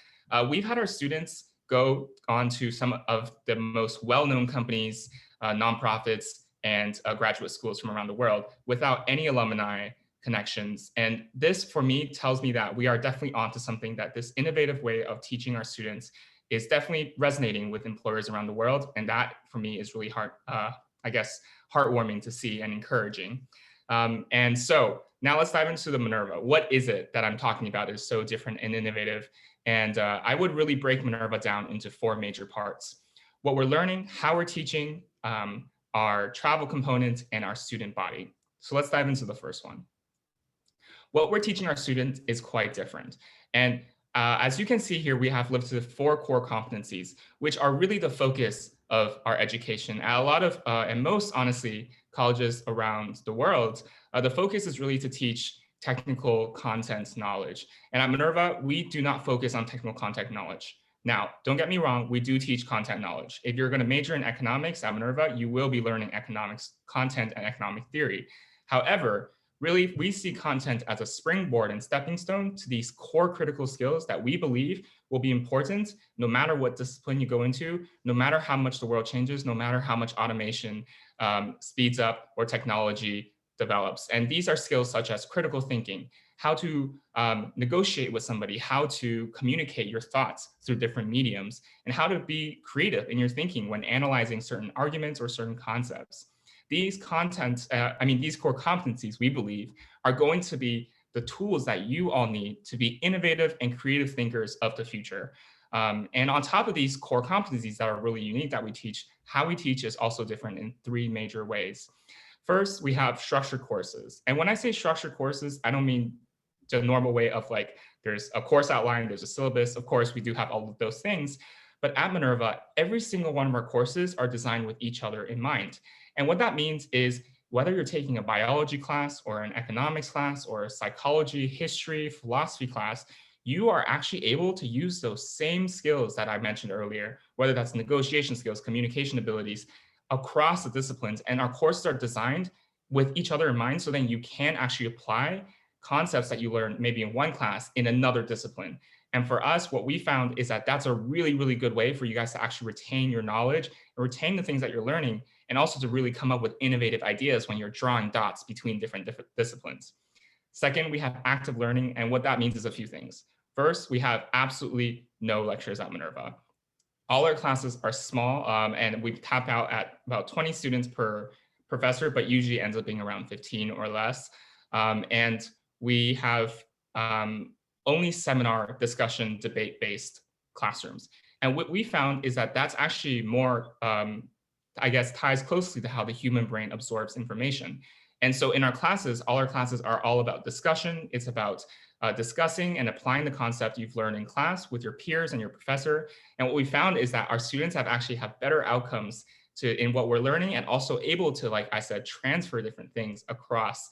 We've had our students go on to some of the most well-known companies, nonprofits, and graduate schools from around the world without any alumni connections. And this, for me, tells me that we are definitely onto something, that this innovative way of teaching our students is definitely resonating with employers around the world. And that, for me, is really heartwarming to see and encouraging. And so now let's dive into the Minerva. What is it that I'm talking about is so different and innovative? And I would really break Minerva down into 4 major parts: what we're learning, how we're teaching, our travel component, and our student body. So let's dive into the first one. What we're teaching our students is quite different. And as you can see here, we have listed 4 core competencies, which are really the focus of our education. At a lot of, and most honestly, colleges around the world, the focus is really to teach technical content knowledge. And at Minerva, we do not focus on technical content knowledge. Now, don't get me wrong, we do teach content knowledge. If you're going to major in economics at Minerva, you will be learning economics content and economic theory. However, really, we see content as a springboard and stepping stone to these core critical skills that we believe will be important no matter what discipline you go into, no matter how much the world changes, no matter how much automation speeds up or technology develops. And these are skills such as critical thinking, how to negotiate with somebody, how to communicate your thoughts through different mediums, and how to be creative in your thinking when analyzing certain arguments or certain concepts. These core competencies, we believe, are going to be the tools that you all need to be innovative and creative thinkers of the future. And on top of these core competencies that are really unique that we teach, how we teach is also different in 3 major ways. First, we have structured courses. And when I say structured courses, I don't mean the normal way of like, there's a course outline, there's a syllabus. Of course, we do have all of those things. But at Minerva, every single one of our courses are designed with each other in mind. And what that means is whether you're taking a biology class or an economics class or a psychology, history, philosophy class, you are actually able to use those same skills that I mentioned earlier, whether that's negotiation skills, communication abilities, across the disciplines. And our courses are designed with each other in mind so then you can actually apply concepts that you learn maybe in one class in another discipline. And for us, what we found is that that's a really, really good way for you guys to actually retain your knowledge and retain the things that you're learning, and also to really come up with innovative ideas when you're drawing dots between different disciplines. Second, we have active learning, and what that means is a few things. First, we have absolutely no lectures at Minerva. All our classes are small, and we tap out at about 20 students per professor, but usually ends up being around 15 or less. And we have only seminar, discussion, debate-based classrooms. And what we found is that that's actually more, ties closely to how the human brain absorbs information. And so in our classes, all our classes are all about discussion. It's about discussing and applying the concept you've learned in class with your peers and your professor. And what we found is that our students have actually had better outcomes in what we're learning, and also able to, like I said, transfer different things across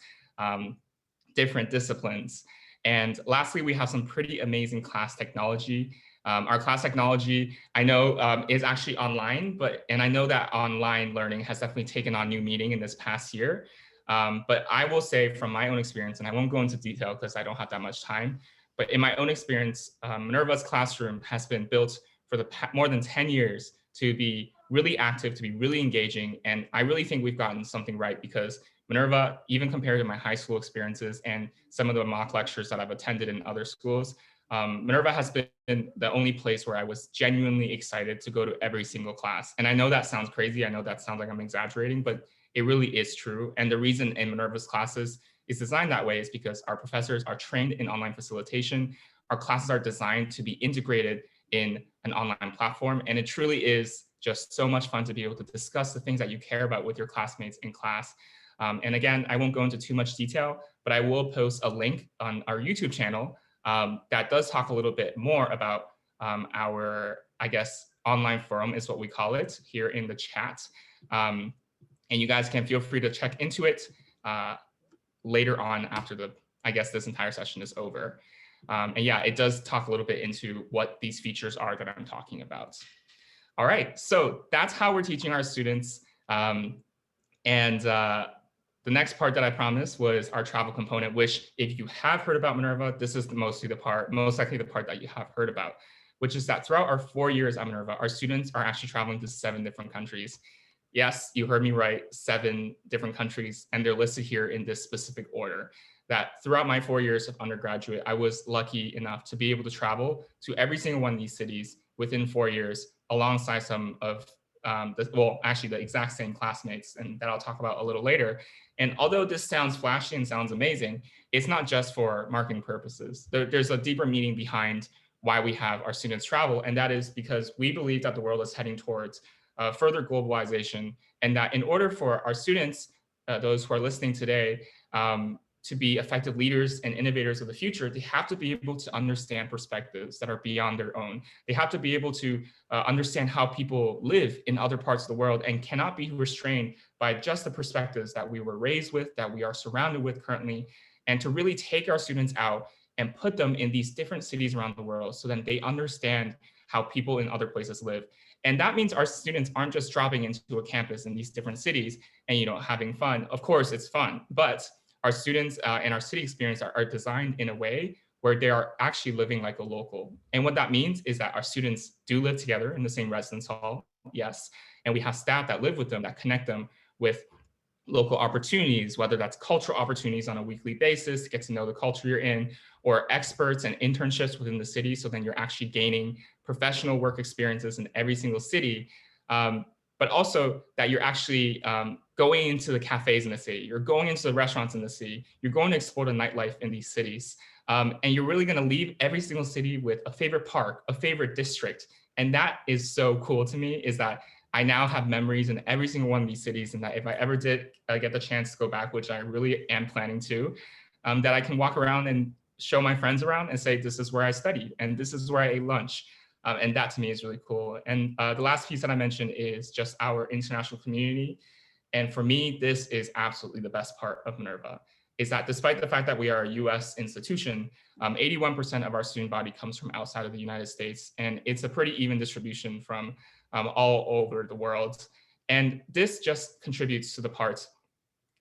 different disciplines. And lastly, we have some pretty amazing class technology. Our class technology, I know, is actually online, and I know that online learning has definitely taken on new meaning in this past year. But I will say from my own experience, and I won't go into detail because I don't have that much time, but in my own experience, Minerva's classroom has been built for more than 10 years to be really active, to be really engaging. And I really think we've gotten something right, because Minerva, even compared to my high school experiences and some of the mock lectures that I've attended in other schools, Minerva has been the only place where I was genuinely excited to go to every single class. And I know that sounds crazy. I know that sounds like I'm exaggerating, but it really is true. And the reason in Minerva's classes is designed that way is because our professors are trained in online facilitation. Our classes are designed to be integrated in an online platform. And it truly is just so much fun to be able to discuss the things that you care about with your classmates in class. And again, I won't go into too much detail, but I will post a link on our YouTube channel that does talk a little bit more about our, I guess, online forum is what we call it here in the chat. And you guys can feel free to check into it later on after I guess this entire session is over. And yeah, it does talk a little bit into what these features are that I'm talking about. All right, so that's how we're teaching our students. The next part that I promised was our travel component, which if you have heard about Minerva, this is most likely the part that you have heard about, which is that throughout our 4 years at Minerva, our students are actually traveling to 7 different countries. Yes, you heard me right, 7 different countries, and they're listed here in this specific order. That throughout my 4 years of undergraduate, I was lucky enough to be able to travel to every single one of these cities within 4 years, alongside some of the exact same classmates, and that I'll talk about a little later. And although this sounds flashy and sounds amazing, it's not just for marketing purposes. There's a deeper meaning behind why we have our students travel, and that is because we believe that the world is heading towards further globalization, and that in order for our students, those who are listening today, to be effective leaders and innovators of the future, they have to be able to understand perspectives that are beyond their own. They have to be able to understand how people live in other parts of the world and cannot be restrained by just the perspectives that we were raised with, that we are surrounded with currently, and to really take our students out and put them in these different cities around the world so that they understand how people in other places live. And that means our students aren't just dropping into a campus in these different cities and having fun. Of course, it's fun, but our students and our city experience are designed in a way where they are actually living like a local. And what that means is that our students do live together in the same residence hall, yes, and we have staff that live with them, that connect them with local opportunities, whether that's cultural opportunities on a weekly basis to get to know the culture you're in, or experts and internships within the city, so then you're actually gaining professional work experiences in every single city. But also that you're actually going into the cafes in the city, you're going into the restaurants in the city, you're going to explore the nightlife in these cities. And you're really gonna leave every single city with a favorite park, a favorite district. And that is so cool to me, is that I now have memories in every single one of these cities, and that if I ever did get the chance to go back, which I really am planning to, that I can walk around and show my friends around and say, this is where I studied, and this is where I ate lunch. And that to me is really cool. And the last piece that I mentioned is just our international community. And for me, this is absolutely the best part of Minerva, is that despite the fact that we are a US institution, 81% of our student body comes from outside of the United States. And it's a pretty even distribution from all over the world. And this just contributes to the part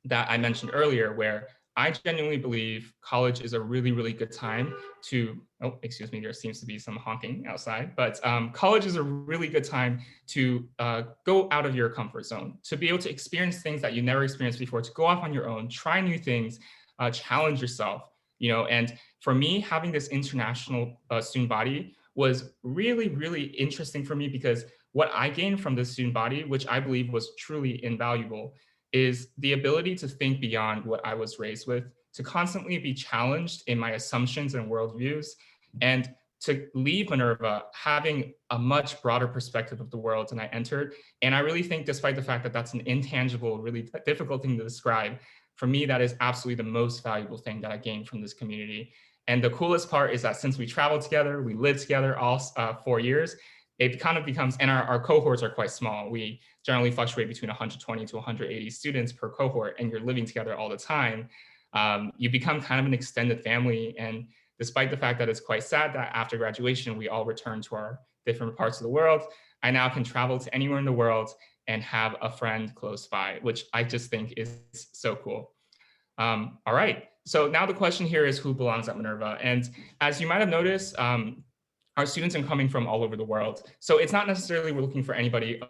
that I mentioned earlier, where I genuinely believe college is a really, really good time to, oh, excuse me, there seems to be some honking outside, but college is a really good time to go out of your comfort zone, to be able to experience things that you never experienced before, to go off on your own, try new things, challenge yourself, and for me, having this international student body was really, really interesting for me, because what I gained from this student body, which I believe was truly invaluable, is the ability to think beyond what I was raised with, to constantly be challenged in my assumptions and worldviews, and to leave Minerva having a much broader perspective of the world than I entered. And I really think, despite the fact that that's an intangible, really difficult thing to describe, for me, that is absolutely the most valuable thing that I gained from this community. And the coolest part is that since we traveled together, we lived together all 4 years, it kind of becomes, and our cohorts are quite small. We generally fluctuate between 120 to 180 students per cohort, and you're living together all the time. You become kind of an extended family. And despite the fact that it's quite sad that after graduation, we all return to our different parts of the world, I now can travel to anywhere in the world and have a friend close by, which I just think is so cool. All right, so now the question here is, who belongs at Minerva? And as you might have noticed, our students are coming from all over the world. So it's not necessarily we're looking for anybody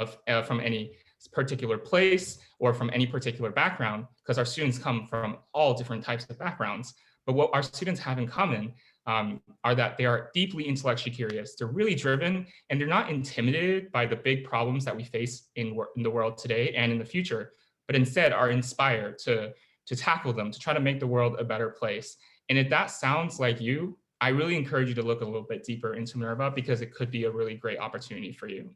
from any particular place or from any particular background, because our students come from all different types of backgrounds. But what our students have in common are that they are deeply intellectually curious. They're really driven, and they're not intimidated by the big problems that we face in the world today and in the future, but instead are inspired to tackle them, to try to make the world a better place. And if that sounds like you, I really encourage you to look a little bit deeper into Minerva, because it could be a really great opportunity for you.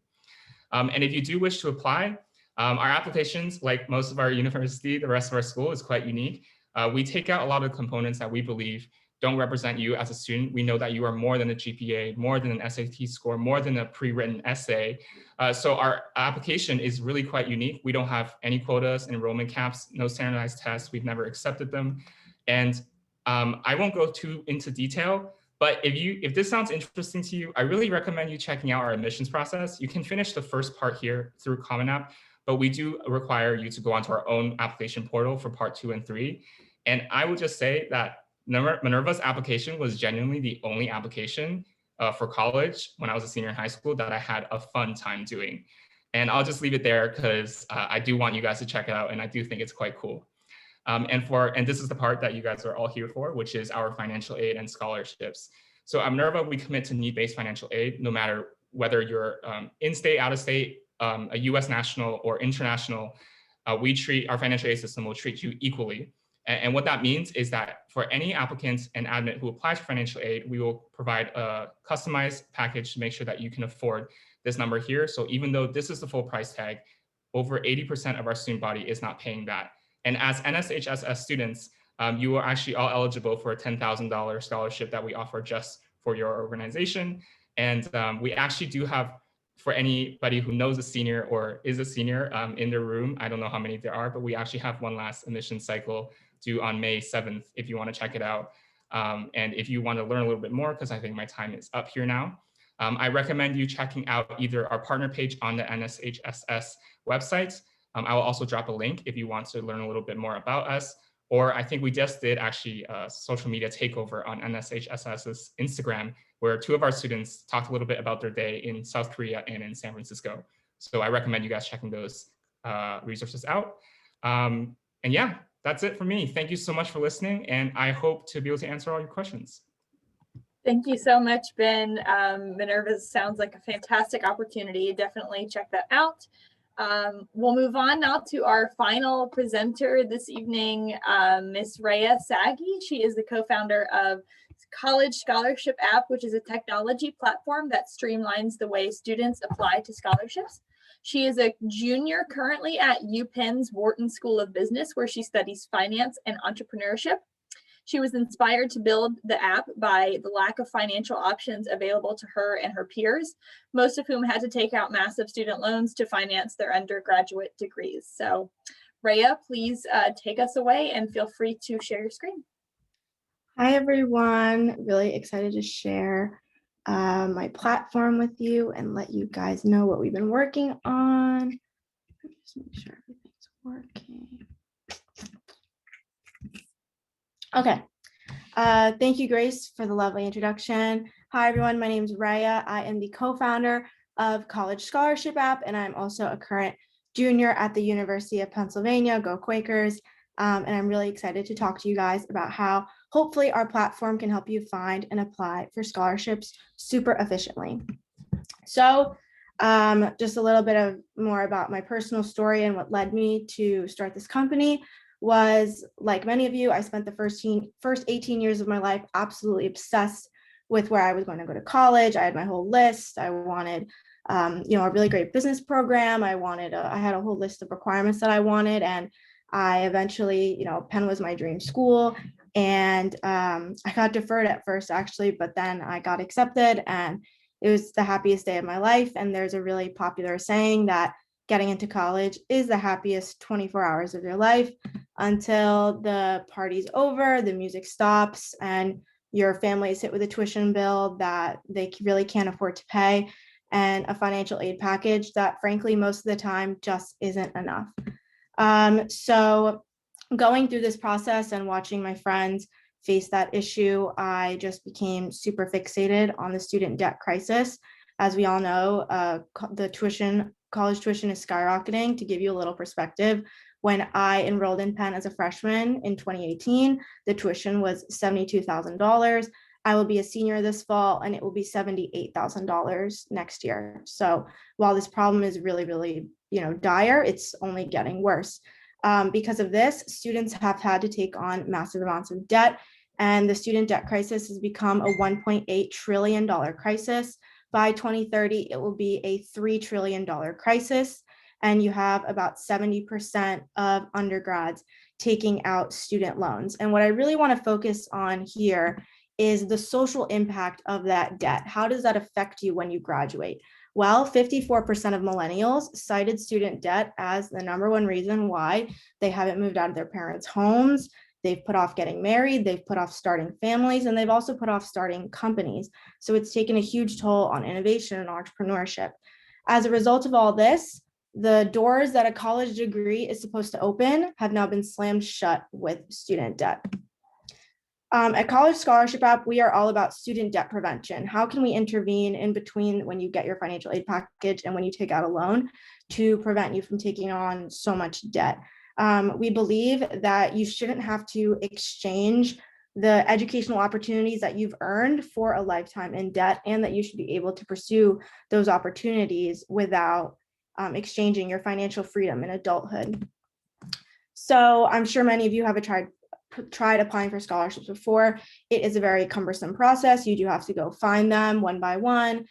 And if you do wish to apply, our applications, like most of our university, the rest of our school, is quite unique. We take out a lot of components that we believe don't represent you as a student. We know that you are more than a GPA, more than an SAT score, more than a pre-written essay. So our application is really quite unique. We don't have any quotas, enrollment caps, no standardized tests. We've never accepted them. And I won't go too into detail, but if this sounds interesting to you, I really recommend you checking out our admissions process. You can finish the first part here through Common App, but we do require you to go onto our own application portal for part 2 and 3. And I would just say that Minerva's application was genuinely the only application for college when I was a senior in high school that I had a fun time doing. And I'll just leave it there because I do want you guys to check it out, and I do think it's quite cool. And this is the part that you guys are all here for, which is our financial aid and scholarships. So at Minerva, we commit to need-based financial aid, no matter whether you're in-state, out-of-state, a US national or international. Our financial aid system will treat you equally. And what that means is that for any applicants and admit who applies for financial aid, we will provide a customized package to make sure that you can afford this number here. So even though this is the full price tag, over 80% of our student body is not paying that. And as NSHSS students, you are actually all eligible for a $10,000 scholarship that we offer just for your organization. And we actually do have, for anybody who knows a senior or is a senior in the room, I don't know how many there are, but we actually have one last admission cycle due on May 7th, if you want to check it out. And if you want to learn a little bit more, because I think my time is up here now, I recommend you checking out either our partner page on the NSHSS website. I will also drop a link if you want to learn a little bit more about us. Or I think we just did actually a social media takeover on NSHSS's Instagram, where 2 of our students talked a little bit about their day in South Korea and in San Francisco. So I recommend you guys checking those resources out. And yeah, that's it for me. Thank you so much for listening, and I hope to be able to answer all your questions. Thank you so much, Ben. Minerva sounds like a fantastic opportunity. Definitely check that out. We'll move on now to our final presenter this evening, Ms. Rhea Sagi. She is the co-founder of College Scholarship App, which is a technology platform that streamlines the way students apply to scholarships. She is a junior currently at UPenn's Wharton School of Business, where she studies finance and entrepreneurship. She was inspired to build the app by the lack of financial options available to her and her peers, most of whom had to take out massive student loans to finance their undergraduate degrees. So Rhea, please take us away and feel free to share your screen. Hi, everyone. Really excited to share my platform with you and let you guys know what we've been working on. Just make sure everything's working. Okay. Thank you, Grace, for the lovely introduction. Hi, everyone. My name is Rhea. I am the co-founder of College Scholarship App, and I'm also a current junior at the University of Pennsylvania. Go Quakers. And I'm really excited to talk to you guys about how hopefully our platform can help you find and apply for scholarships super efficiently. So just a little bit more about my personal story and what led me to start this company was, like many of you, I spent the first 18 years of my life absolutely obsessed with where I was going to go to college. I had my whole list. I wanted a really great business program. I had a whole list of requirements that I wanted, and I eventually, Penn was my dream school, and I got deferred at first, actually, but then I got accepted, and it was the happiest day of my life. And there's a really popular saying that getting into college is the happiest 24 hours of your life until the party's over, the music stops, and your family is hit with a tuition bill that they really can't afford to pay, and a financial aid package that, frankly, most of the time just isn't enough. So going through this process and watching my friends face that issue, I just became super fixated on the student debt crisis. As we all know, college tuition is skyrocketing. To give you a little perspective, when I enrolled in Penn as a freshman in 2018, the tuition was $72,000. I will be a senior this fall, and it will be $78,000 next year. So while this problem is really, really, dire, it's only getting worse. Because of this, students have had to take on massive amounts of debt, and the student debt crisis has become a $1.8 trillion crisis. By 2030, it will be a $3 trillion crisis, and you have about 70% of undergrads taking out student loans. And what I really want to focus on here is the social impact of that debt. How does that affect you when you graduate? Well, 54% of millennials cited student debt as the #1 reason why they haven't moved out of their parents' homes. They've put off getting married, they've put off starting families, and they've also put off starting companies. So it's taken a huge toll on innovation and entrepreneurship. As a result of all this, the doors that a college degree is supposed to open have now been slammed shut with student debt. At College Scholarship App, we are all about student debt prevention. How can we intervene in between when you get your financial aid package and when you take out a loan to prevent you from taking on so much debt? We believe that you shouldn't have to exchange the educational opportunities that you've earned for a lifetime in debt, and that you should be able to pursue those opportunities without exchanging your financial freedom in adulthood. So I'm sure many of you have tried applying for scholarships before. It is a very cumbersome process. You do have to go find them one by one,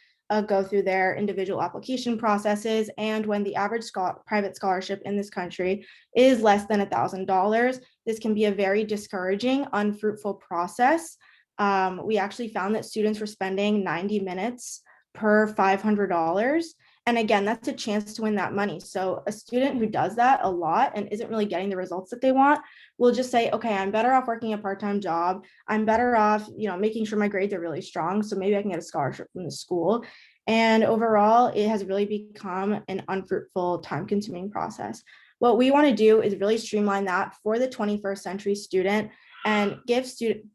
go through their individual application processes. And when the average private scholarship in this country is less than $1,000, this can be a very discouraging, unfruitful process. We actually found that students were spending 90 minutes per $500. And again, that's a chance to win that money. So a student who does that a lot and isn't really getting the results that they want will just say, okay, I'm better off working a part-time job. I'm better off, making sure my grades are really strong. So maybe I can get a scholarship from the school. And overall, it has really become an unfruitful, time-consuming process. What we want to do is really streamline that for the 21st century student and give students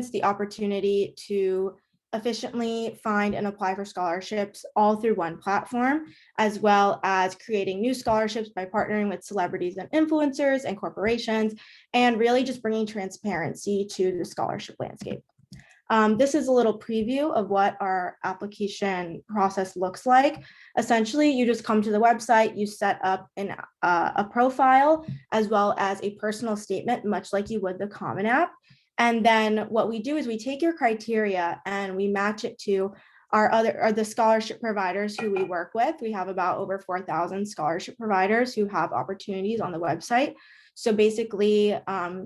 the opportunity to efficiently find and apply for scholarships all through one platform, as well as creating new scholarships by partnering with celebrities and influencers and corporations, and really just bringing transparency to the scholarship landscape. This is a little preview of what our application process looks like. Essentially, you just come to the website, you set up a profile, as well as a personal statement, much like you would the Common App. And then what we do is we take your criteria and we match it to the scholarship providers who we work with. We have about over 4,000 scholarship providers who have opportunities on the website. So basically,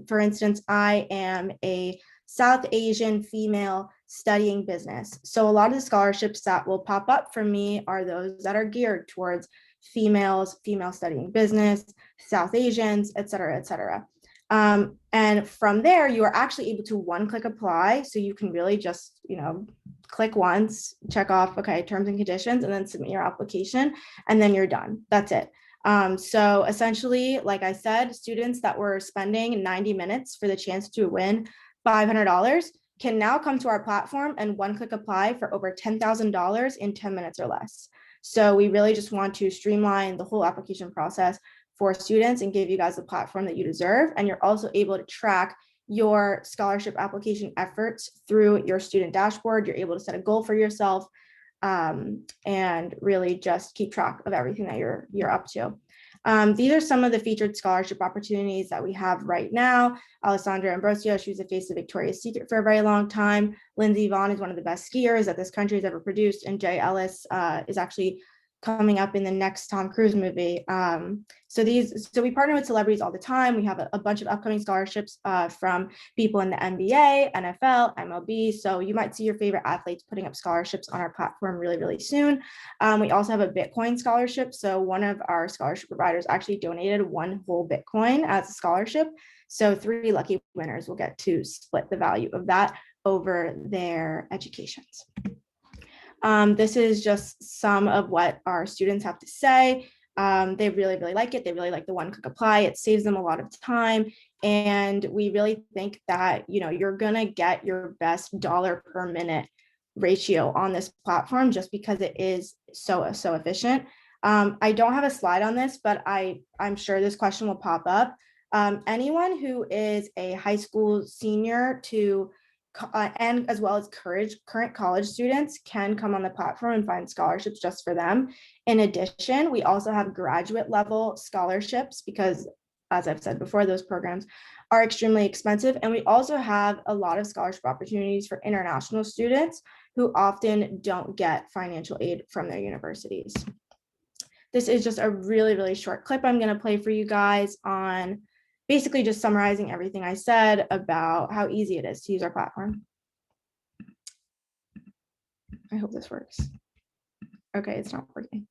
for instance, I am a South Asian female studying business. So a lot of the scholarships that will pop up for me are those that are geared towards females, female studying business, South Asians, et cetera, et cetera. And from there, you are actually able to one-click apply. So you can really just, click once, check off, okay, terms and conditions, and then submit your application, and then you're done. That's it. So essentially, like I said, students that were spending 90 minutes for the chance to win $500 can now come to our platform and one-click apply for over $10,000 in 10 minutes or less. So we really just want to streamline the whole application process for students and give you guys the platform that you deserve. And you're also able to track your scholarship application efforts through your student dashboard. You're able to set a goal for yourself and really just keep track of everything that you're up to. These are some of the featured scholarship opportunities that we have right now. Alessandra Ambrosio, she was the face of Victoria's Secret for a very long time. Lindsey Vonn is one of the best skiers that this country has ever produced. And Jay Ellis is actually coming up in the next Tom Cruise movie. So we partner with celebrities all the time. We have a bunch of upcoming scholarships from people in the NBA, NFL, MLB. So you might see your favorite athletes putting up scholarships on our platform really, really soon. We also have a Bitcoin scholarship. So one of our scholarship providers actually donated one whole Bitcoin as a scholarship. So 3 lucky winners will get to split the value of that over their educations. This is just some of what our students have to say. They really, really like it. They really like the one-click apply. It saves them a lot of time. And we really think that, you're gonna get your best dollar per minute ratio on this platform just because it is so efficient. I don't have a slide on this, but I'm sure this question will pop up. Anyone who is a high school senior and as well as current college students can come on the platform and find scholarships just for them. In addition, we also have graduate level scholarships because, as I've said before, those programs are extremely expensive. And we also have a lot of scholarship opportunities for international students who often don't get financial aid from their universities. This is just a really, really short clip I'm going to play for you guys on basically just summarizing everything I said about how easy it is to use our platform. I hope this works. Okay, it's not working.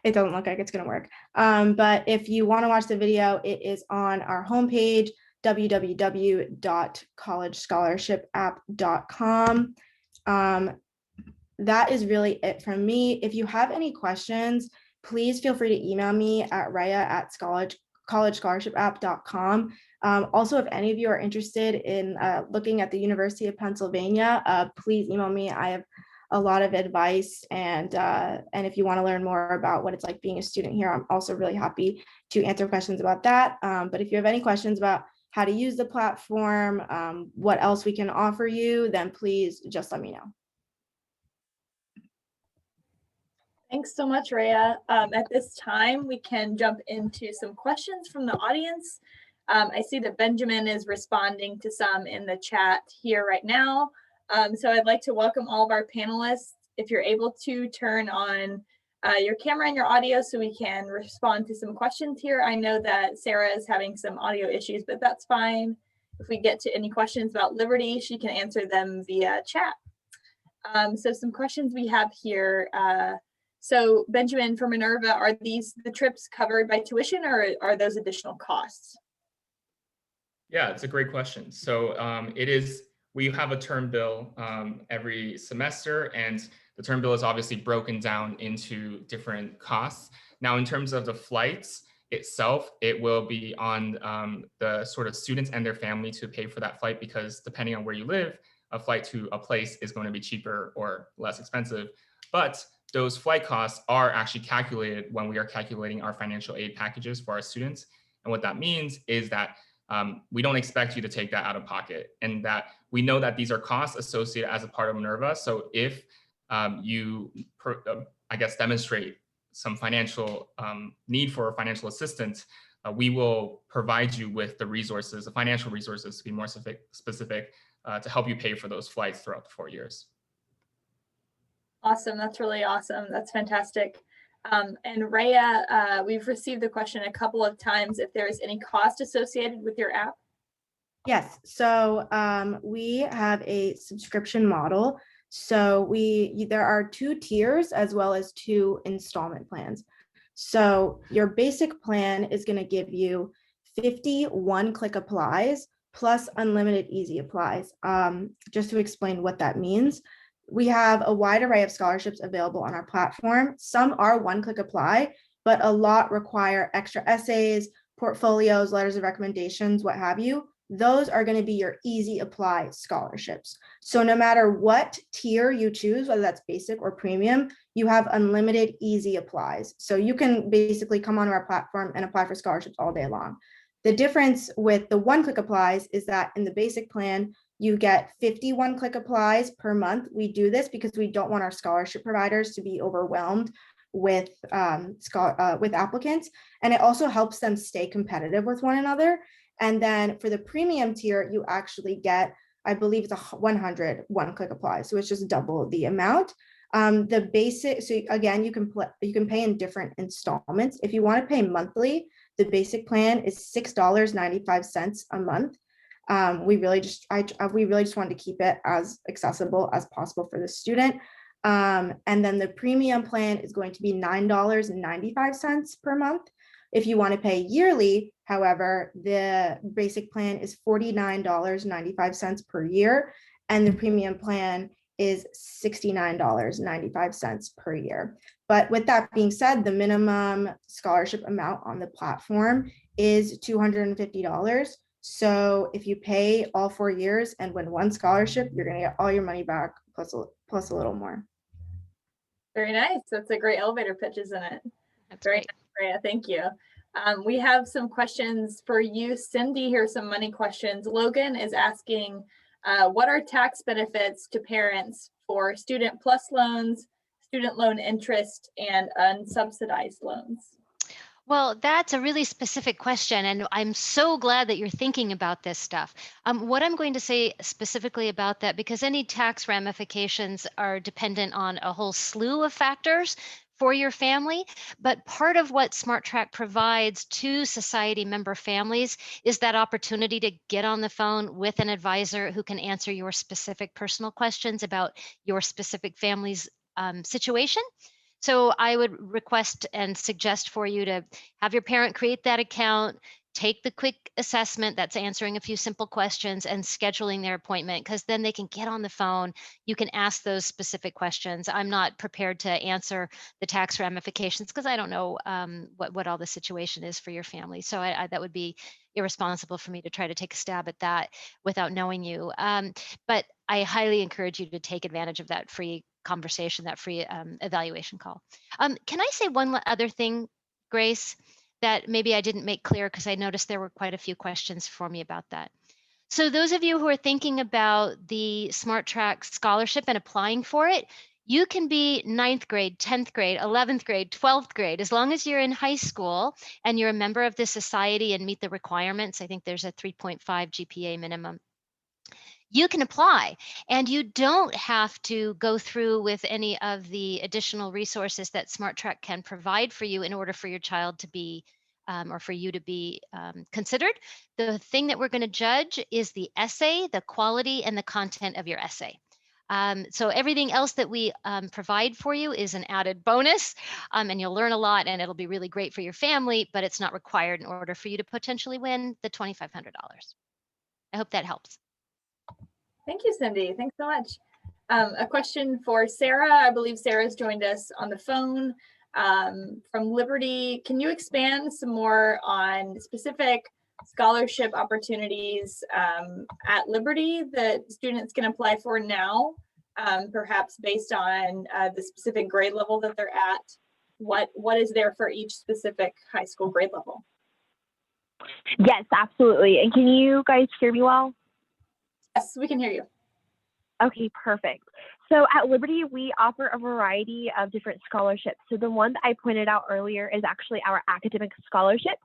It doesn't look like it's going to work. But if you want to watch the video, it is on our homepage, www.collegescholarship.com. That is really it from me. If you have any questions, please feel free to email me at raya@collegescholarship.com. Also, if any of you are interested in looking at the University of Pennsylvania, please email me. I have a lot of advice, and if you want to learn more about what it's like being a student here, I'm also really happy to answer questions about that. But if you have any questions about how to use the platform, what else we can offer you, then please just let me know. Thanks so much, Raya. At this time, we can jump into some questions from the audience. I see that Benjamin is responding to some in the chat here right now. So I'd like to welcome all of our panelists. If you're able to turn on your camera and your audio so we can respond to some questions here. I know that Sarah is having some audio issues, but that's fine. If we get to any questions about Liberty, she can answer them via chat. So some questions we have here. So Benjamin, for Minerva, are these the trips covered by tuition, or are those additional costs? Yeah, it's a great question. So it is, we have a term bill every semester, and the term bill is obviously broken down into different costs. Now, in terms of the flights itself, it will be on the sort of students and their family to pay for that flight, because depending on where you live, a flight to a place is going to be cheaper or less expensive. But those flight costs are actually calculated when we are calculating our financial aid packages for our students. And what that means is that we don't expect you to take that out of pocket, and that we know that these are costs associated as a part of Minerva. So if you, I guess, demonstrate some financial need for financial assistance, we will provide you with the resources, the financial resources, to be more specific, to help you pay for those flights throughout the 4 years. Awesome, that's really awesome. That's fantastic. And Raya, we've received the question a couple of times if there is any cost associated with your app. Yes, so we have a subscription model. So there are 2 tiers as well as 2 installment plans. So your basic plan is going to give you 50 one-click applies plus unlimited easy applies. Just to explain what that means, we have a wide array of scholarships available on our platform. Some are one-click apply, but a lot require extra essays, portfolios, letters of recommendations, what have you. Those are going to be your easy apply scholarships. So no matter what tier you choose, whether that's basic or premium, you have unlimited easy applies. So you can basically come onto our platform and apply for scholarships all day long. The difference with the one-click applies is that in the basic plan, you get 50 one-click applies per month. We do this because we don't want our scholarship providers to be overwhelmed with applicants. And it also helps them stay competitive with one another. And then for the premium tier, you actually get, I believe it's 100 one-click applies. So it's just double the amount. The basic, so again, you can pay in different installments. If you want to pay monthly, the basic plan is $6.95 a month. We really just wanted to keep it as accessible as possible for the student. And then the premium plan is going to be $9.95 per month. If you want to pay yearly, however, the basic plan is $49.95 per year, and the premium plan is $69.95 per year. But with that being said, the minimum scholarship amount on the platform is $250. So if you pay all 4 years and win one scholarship, you're going to get all your money back plus a little more. Very nice. That's a great elevator pitch, isn't it? That's Great, great. Raya. Thank you. We have some questions for you, Cindy. Here's some money questions. Logan is asking, what are tax benefits to parents for student plus loans, student loan interest, and unsubsidized loans? Well, that's a really specific question, and I'm so glad that you're thinking about this stuff. What I'm going to say specifically about that, because any tax ramifications are dependent on a whole slew of factors. for your family. But part of what Smart Track provides to society member families is that opportunity to get on the phone with an advisor who can answer your specific personal questions about your specific family's situation. So I would request and suggest for you to have your parent create that account, take the quick assessment that's answering a few simple questions and scheduling their appointment, because then they can get on the phone. You can ask those specific questions. I'm not prepared to answer the tax ramifications because I don't know what all the situation is for your family. So that would be irresponsible for me to try to take a stab at that without knowing you. But I highly encourage you to take advantage of that free conversation, that free evaluation call. Can I say one other thing, Grace, that maybe I didn't make clear, because I noticed there were quite a few questions for me about that. So those of you who are thinking about the Smart Track scholarship and applying for it, you can be 9th grade, 10th grade, 11th grade, 12th grade, as long as you're in high school and you're a member of the society and meet the requirements. I think there's a 3.5 GPA minimum. You can apply, and you don't have to go through with any of the additional resources that Smart Track can provide for you in order for your child to be or for you to be considered. The thing that we're going to judge is the essay, the quality, and the content of your essay. So everything else that we provide for you is an added bonus, and you'll learn a lot, and it'll be really great for your family, but it's not required in order for you to potentially win the $2,500. I hope that helps. Thank you, Cindy. Thanks so much. A question for Sarah. I believe Sarah's joined us on the phone from Liberty. Can you expand some more on specific scholarship opportunities at Liberty that students can apply for now, perhaps based on the specific grade level that they're at? What is there for each specific high school grade level? Yes, absolutely. And can you guys hear me well? Yes, we can hear you. Okay, perfect. So at Liberty, we offer a variety of different scholarships. So the one that I pointed out earlier is actually our academic scholarship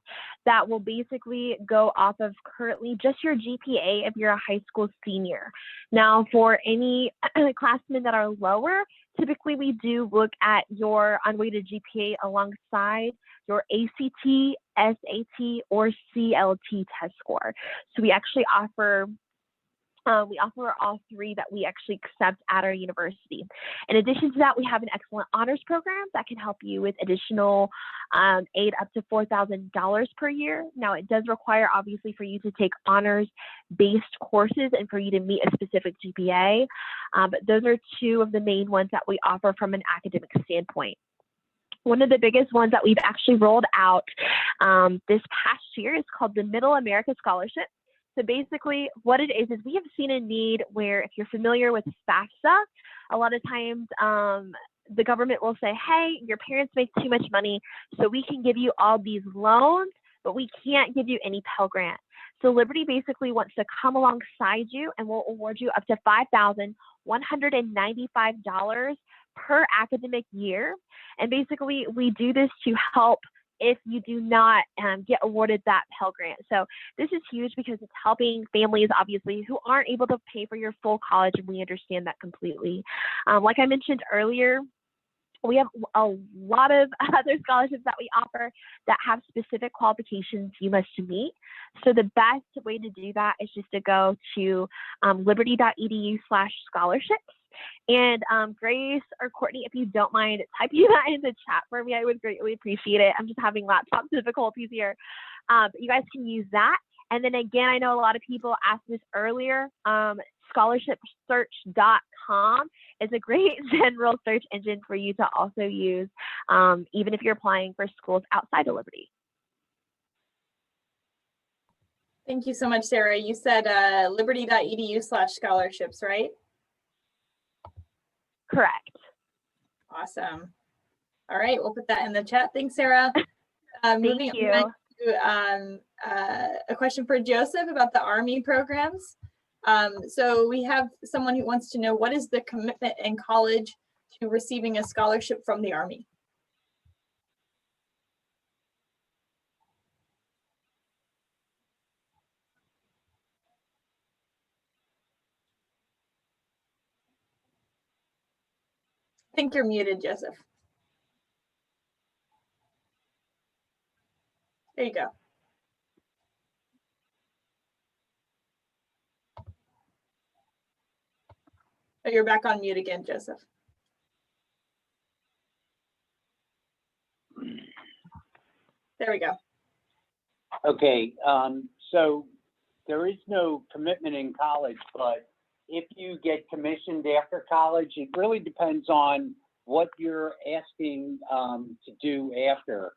that will basically go off of currently just your GPA if you're a high school senior. Now, for any classmen that are lower, typically we do look at your unweighted GPA alongside your ACT, SAT, or CLT test score. So we actually offer all three that we actually accept at our university. In addition to that, we have an excellent honors program that can help you with additional aid up to $4,000 per year. Now, it does require, obviously, for you to take honors-based courses and for you to meet a specific GPA. But those are two of the main ones that we offer from an academic standpoint. One of the biggest ones that we've actually rolled out this past year is called the Middle America Scholarship. So basically what it is we have seen a need where, if you're familiar with FAFSA, a lot of times the government will say, hey, your parents make too much money, so we can give you all these loans, but we can't give you any Pell Grant. So Liberty basically wants to come alongside you and will award you up to $5,195 per academic year. And basically we do this to help if you do not get awarded that Pell Grant. So this is huge because it's helping families, obviously, who aren't able to pay for your full college, and we understand that completely. Like I mentioned earlier, we have a lot of other scholarships that we offer that have specific qualifications you must meet. So the best way to do that is just to go to liberty.edu/scholarships. And Grace or Courtney, if you don't mind typing that in the chat for me, I would greatly appreciate it. I'm just having laptop difficulties here. But you guys can use that. And then again, I know a lot of people asked this earlier. Scholarshipsearch.com is a great general search engine for you to also use, even if you're applying for schools outside of Liberty. Thank you so much, Sarah. You said liberty.edu/scholarships, right? Correct. Awesome. All right, we'll put that in the chat. Thanks, Sarah. Moving Thank you. on to a question for Joseph about the Army programs. So we have someone who wants to know, what is the commitment in college to receiving a scholarship from the Army? I think you're muted, Joseph. There you go. Oh, you're back on mute again, Joseph. There we go. Okay, so there is no commitment in college, but if you get commissioned after college, it really depends on what you're asking to do after.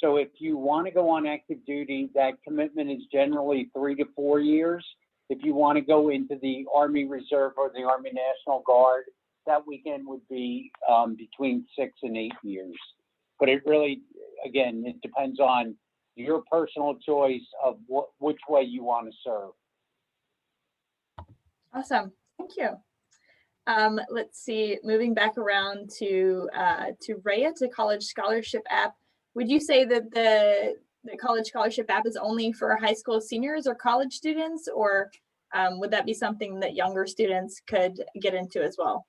So if you want to go on active duty, that commitment is generally 3 to 4 years. If you want to go into the Army Reserve or the Army National Guard, that weekend would be between 6 and 8 years. But it really, again, it depends on your personal choice of which way you want to serve. Awesome, thank you. Let's see, moving back around to Rhea, to College Scholarship app. Would you say that the College Scholarship app is only for high school seniors or college students, or would that be something that younger students could get into as well?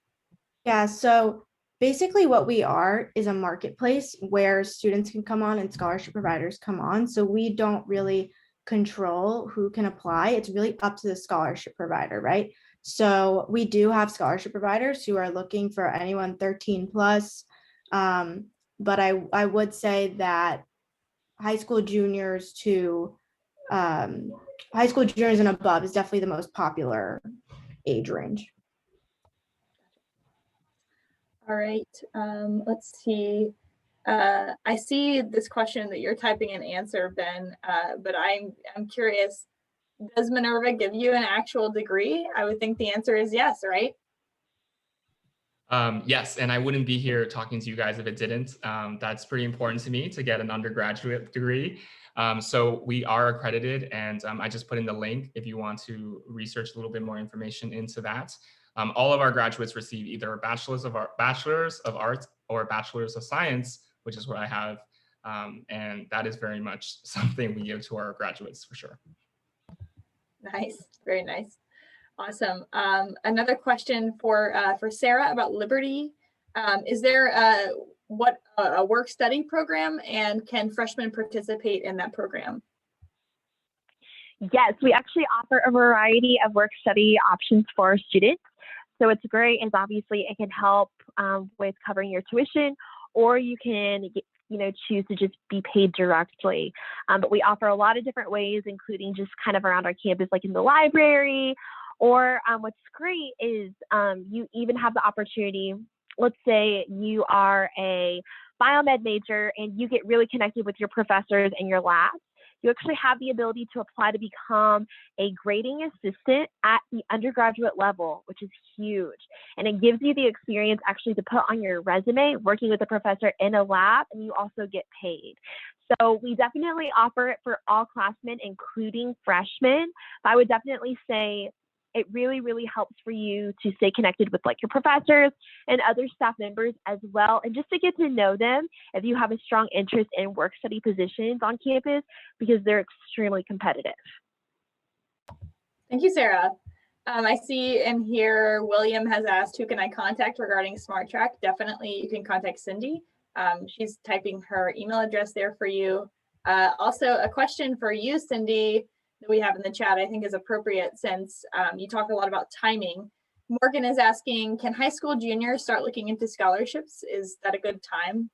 Yeah, so basically what we are is a marketplace where students can come on and scholarship providers come on. So we don't really control who can apply. It's really up to the scholarship provider, right? So we do have scholarship providers who are looking for anyone 13 plus. But I would say that high school juniors and above is definitely the most popular age range. All right, let's see. I see this question that you're typing an answer, Ben, but I'm curious, does Minerva give you an actual degree? I would think the answer is yes, right? Yes, and I wouldn't be here talking to you guys if it didn't. That's pretty important to me to get an undergraduate degree. So we are accredited, and I just put in the link if you want to research a little bit more information into that. All of our graduates receive either a bachelor's of arts or a bachelor's of science, which is what I have. And that is very much something we give to our graduates for sure. Nice, very nice. Awesome. Another question for Sarah about Liberty. Is there a work study program, and can freshmen participate in that program? Yes, we actually offer a variety of work study options for our students. So what's great is obviously it can help with covering your tuition, or you can choose to just be paid directly. But we offer a lot of different ways, including just kind of around our campus, like in the library. Or what's great is you even have the opportunity, let's say you are a biomed major and you get really connected with your professors and your labs. You actually have the ability to apply to become a grading assistant at the undergraduate level, which is huge. And it gives you the experience actually to put on your resume, working with a professor in a lab, and you also get paid. So we definitely offer it for all classmen, including freshmen. But I would definitely say it really, really helps for you to stay connected with like your professors and other staff members as well. And just to get to know them if you have a strong interest in work study positions on campus, because they're extremely competitive. Thank you, Sarah. I see in here, William has asked, who can I contact regarding Smart Track? Definitely you can contact Cindy. She's typing her email address there for you. Also a question for you, Cindy, that we have in the chat, I think is appropriate since you talk a lot about timing. Morgan is asking, can high school juniors start looking into scholarships? Is that a good time?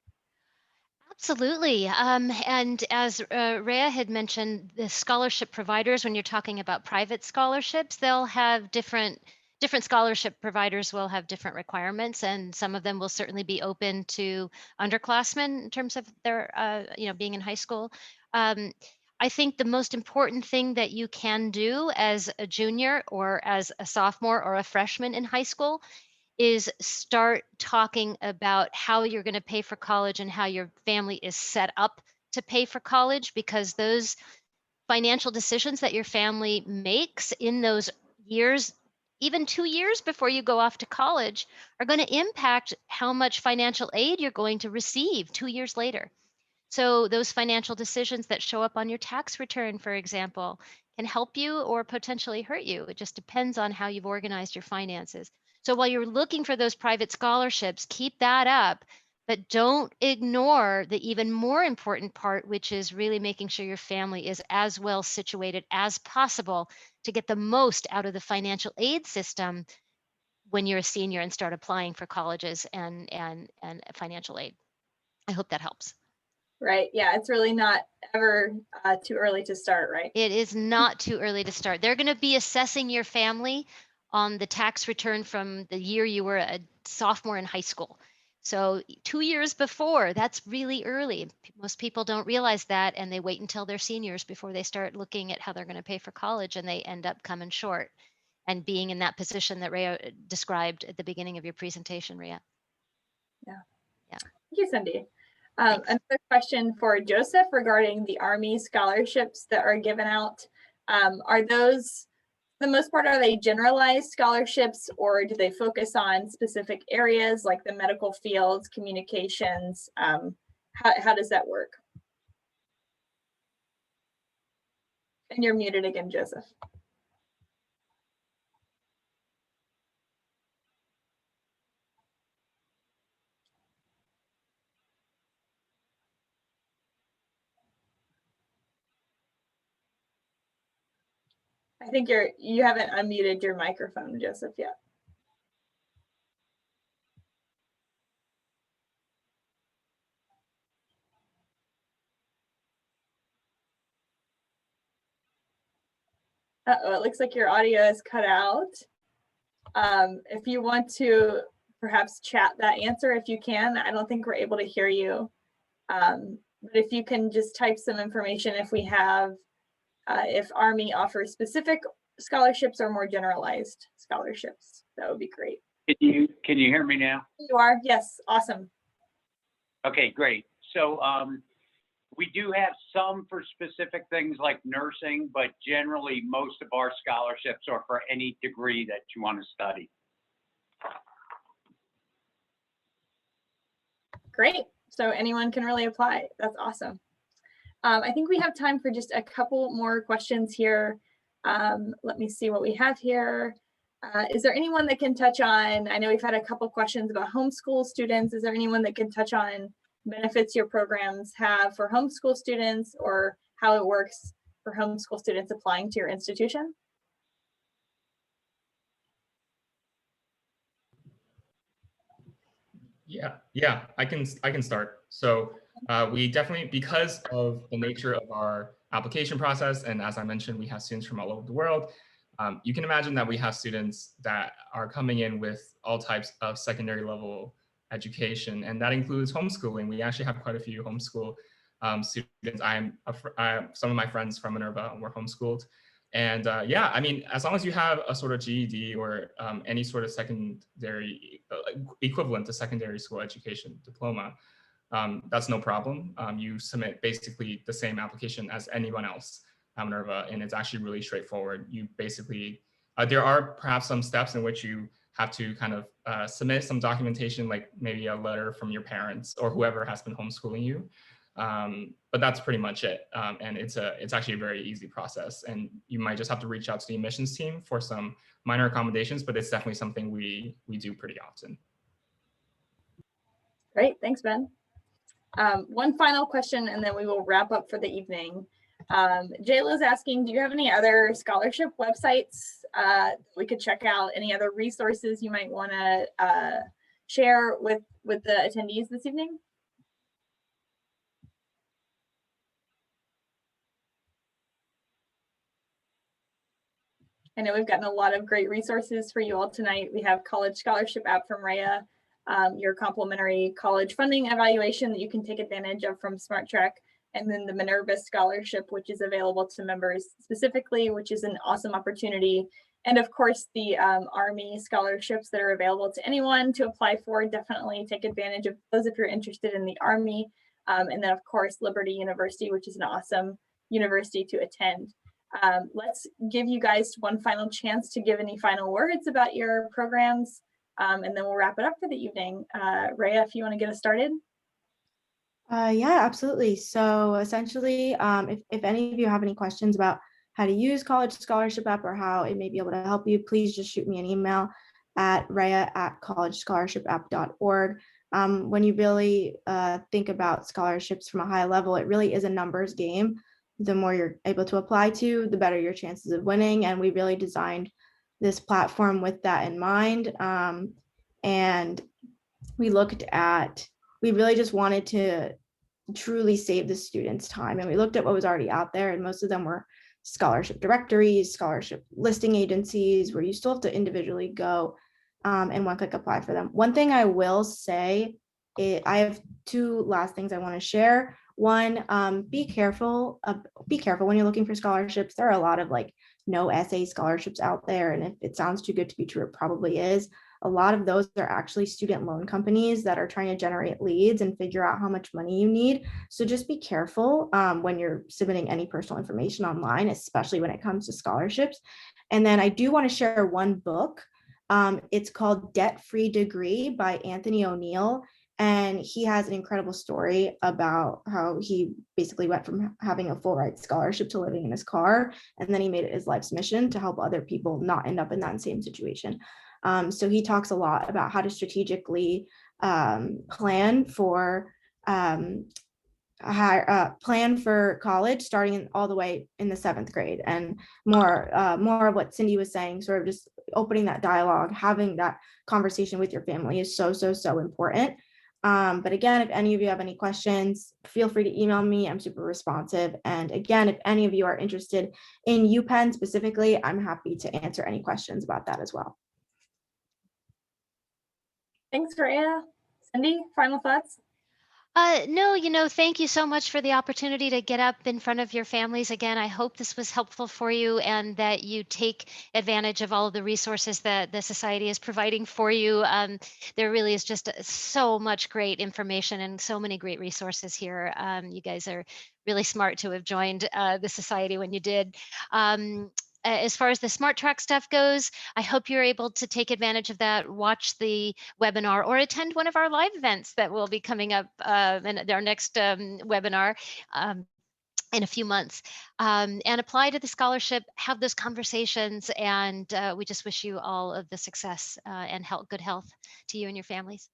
Absolutely. And as Rhea had mentioned, the scholarship providers, when you're talking about private scholarships, they'll have different scholarship providers will have different requirements, and some of them will certainly be open to underclassmen in terms of their, being in high school. I think the most important thing that you can do as a junior or as a sophomore or a freshman in high school is start talking about how you're going to pay for college and how your family is set up to pay for college, because those financial decisions that your family makes in those years, even 2 years before you go off to college, are going to impact how much financial aid you're going to receive 2 years later. So those financial decisions that show up on your tax return, for example, can help you or potentially hurt you. It just depends on how you've organized your finances. So while you're looking for those private scholarships, keep that up, But don't ignore the even more important part, which is really making sure your family is as well situated as possible to get the most out of the financial aid system when you're a senior and start applying for colleges and financial aid. I hope that helps. Right. Yeah, it's really not ever too early to start, right? It is not too early to start. They're going to be assessing your family on the tax return from the year you were a sophomore in high school. So 2 years before, that's really early. Most people don't realize that, and they wait until they're seniors before they start looking at how they're going to pay for college, and they end up coming short and being in that position that Rhea described at the beginning of your presentation, Rhea. Yeah. Yeah. Thank you, Cindy. Thanks. Another question for Joseph regarding the Army scholarships that are given out. Are those, for the most part, are they generalized scholarships, or do they focus on specific areas like the medical fields, communications? How does that work? And you're muted again, Joseph. I think you haven't unmuted your microphone, Joseph, yet. Uh-oh, it looks like your audio is cut out. If you want to perhaps chat that answer, if you can. I don't think we're able to hear you. But if you can just type some information, if Army offers specific scholarships or more generalized scholarships, that would be great. Can you hear me now? You are? Yes, awesome. Okay, great. So we do have some for specific things like nursing, but generally most of our scholarships are for any degree that you want to study. Great. So anyone can really apply. That's awesome. I think we have time for just a couple more questions here. Let me see what we have here. Is there anyone that can touch on, I know we've had a couple questions about homeschool students. Is there anyone that can touch on benefits your programs have for homeschool students, or how it works for homeschool students applying to your institution? Yeah, I can start. So we definitely, because of the nature of our application process, and as I mentioned, we have students from all over the world. You can imagine that we have students that are coming in with all types of secondary level education, and that includes homeschooling. We actually have quite a few homeschool students. Some of my friends from Minerva were homeschooled. And yeah, I mean, as long as you have a sort of GED or any sort of secondary equivalent to secondary school education diploma, that's no problem. You submit basically the same application as anyone else at Minerva, and it's actually really straightforward. You basically, there are perhaps some steps in which you have to kind of submit some documentation, like maybe a letter from your parents or whoever has been homeschooling you. But that's pretty much it. And it's actually a very easy process, and you might just have to reach out to the admissions team for some minor accommodations, but it's definitely something we do pretty often. Great, thanks, Ben. One final question, and then we will wrap up for the evening. Jayla's asking, do you have any other scholarship websites we could check out? Any other resources you might want to share with the attendees this evening? I know we've gotten a lot of great resources for you all tonight. We have College Scholarship app from Rhea, your complimentary college funding evaluation that you can take advantage of from SmartTrack, and then the Minerva Scholarship, which is available to members specifically, which is an awesome opportunity. And of course, the Army scholarships that are available to anyone to apply for. Definitely take advantage of those if you're interested in the Army. And then of course, Liberty University, which is an awesome university to attend. Let's give you guys one final chance to give any final words about your programs, and then we'll wrap it up for the evening. Rhea, if you want to get us started. Yeah, absolutely. So essentially, if any of you have any questions about how to use College Scholarship app or how it may be able to help you, please just shoot me an email at rhea@collegescholarship.org. When you really think about scholarships from a high level, it really is a numbers game. The more you're able to apply to, the better your chances of winning. And we really designed this platform with that in mind. And we really just wanted to truly save the students time. And we looked at what was already out there, and most of them were scholarship directories, scholarship listing agencies, where you still have to individually go and one-click apply for them. One thing I will say, I have two last things I want to share. One, be careful when you're looking for scholarships. There are a lot of like no essay scholarships out there, and if it sounds too good to be true, it probably is. A lot of those are actually student loan companies that are trying to generate leads and figure out how much money you need. So just be careful when you're submitting any personal information online, especially when it comes to scholarships. And then I do want to share one book. It's called Debt Free Degree by Anthony O'Neill. And he has an incredible story about how he basically went from having a full ride scholarship to living in his car. And then he made it his life's mission to help other people not end up in that same situation. So he talks a lot about how to strategically plan for college starting all the way in the 7th grade, and more of what Cindy was saying, sort of just opening that dialogue, having that conversation with your family is so important. But again, if any of you have any questions, feel free to email me. I'm super responsive. And again, if any of you are interested in UPenn specifically, I'm happy to answer any questions about that as well. Thanks, Rhea. Cindy, final thoughts? No, thank you so much for the opportunity to get up in front of your families again. I hope this was helpful for you and that you take advantage of all of the resources that the Society is providing for you. There really is just so much great information and so many great resources here. You guys are really smart to have joined the Society when you did. As far as the Smart Track stuff goes, I hope you're able to take advantage of that, watch the webinar, or attend one of our live events that will be coming up in our next webinar in a few months, and apply to the scholarship, have those conversations, and we just wish you all of the success and good health to you and your families.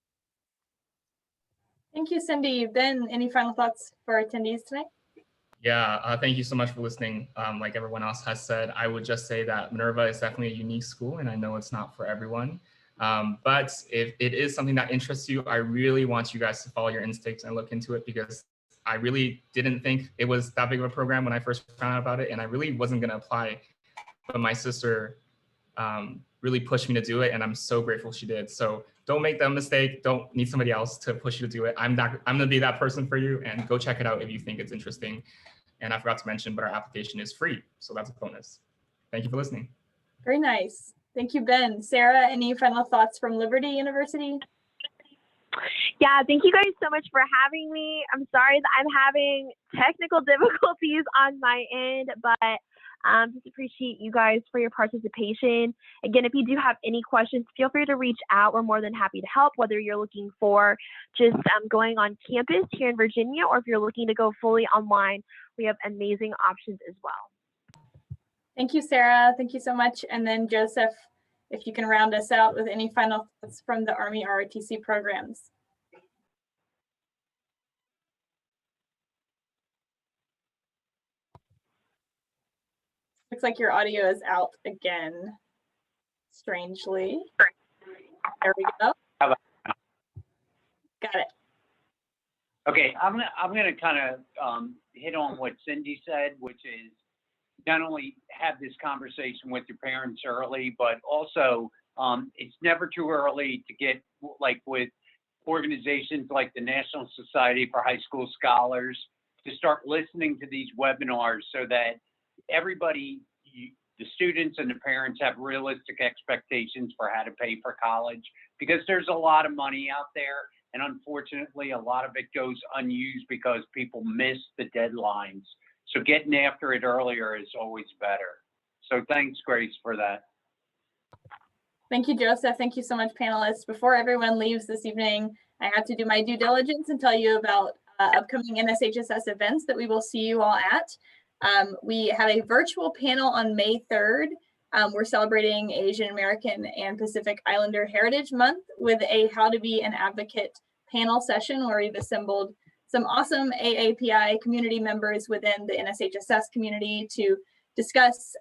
Thank you, Cindy. Ben, any final thoughts for attendees tonight? Yeah, thank you so much for listening. Like everyone else has said, I would just say that Minerva is definitely a unique school, and I know it's not for everyone. But if it is something that interests you, I really want you guys to follow your instincts and look into it, because I really didn't think it was that big of a program when I first found out about it, and I really wasn't going to apply. But my sister really pushed me to do it, and I'm so grateful she did. So don't make that mistake. Don't need somebody else to push you to do it. I'm going to be that person for you, and go check it out if you think it's interesting. And I forgot to mention, but our application is free, so that's a bonus. Thank you for listening. Very nice. Thank you, Ben. Sarah, any final thoughts from Liberty University? Yeah, thank you guys so much for having me. I'm sorry that I'm having technical difficulties on my end, but just appreciate you guys for your participation. Again, if you do have any questions, feel free to reach out. We're more than happy to help, whether you're looking for just going on campus here in Virginia, or if you're looking to go fully online, we have amazing options as well. Thank you, Sarah. Thank you so much. And then Joseph, if you can round us out with any final thoughts from the Army ROTC programs. Looks like your audio is out again, strangely. There we go. Got it. Okay, I'm gonna kind of hit on what Cindy said, which is not only have this conversation with your parents early, but also it's never too early to get, like with organizations like the National Society for High School Scholars, to start listening to these webinars so that everybody, the students and the parents, have realistic expectations for how to pay for college, because there's a lot of money out there. And unfortunately, a lot of it goes unused because people miss the deadlines. So getting after it earlier is always better. So thanks, Grace, for that. Thank you, Joseph. Thank you so much, panelists. Before everyone leaves this evening, I have to do my due diligence and tell you about upcoming NSHSS events that we will see you all at. We have a virtual panel on May 3rd. We're celebrating Asian American and Pacific Islander Heritage Month with a How to Be an Advocate panel session where we've assembled some awesome AAPI community members within the NSHSS community to discuss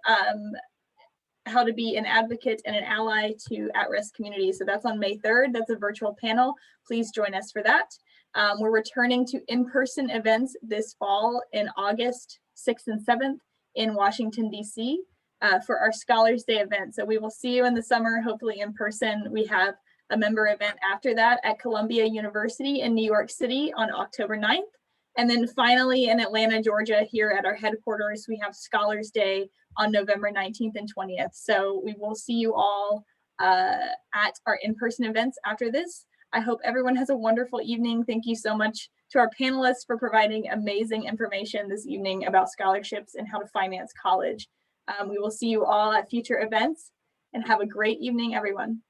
how to be an advocate and an ally to at-risk communities. So that's on May 3rd. That's a virtual panel. Please join us for that. We're returning to in-person events this fall in August 6th and 7th in Washington, D.C. For our Scholars Day event. So we will see you in the summer, hopefully in person. We have a member event after that at Columbia University in New York City on October 9th. And then finally in Atlanta, Georgia, here at our headquarters, we have Scholars Day on November 19th and 20th. So we will see you all at our in-person events after this. I hope everyone has a wonderful evening. Thank you so much to our panelists for providing amazing information this evening about scholarships and how to finance college. We will see you all at future events and have a great evening, everyone.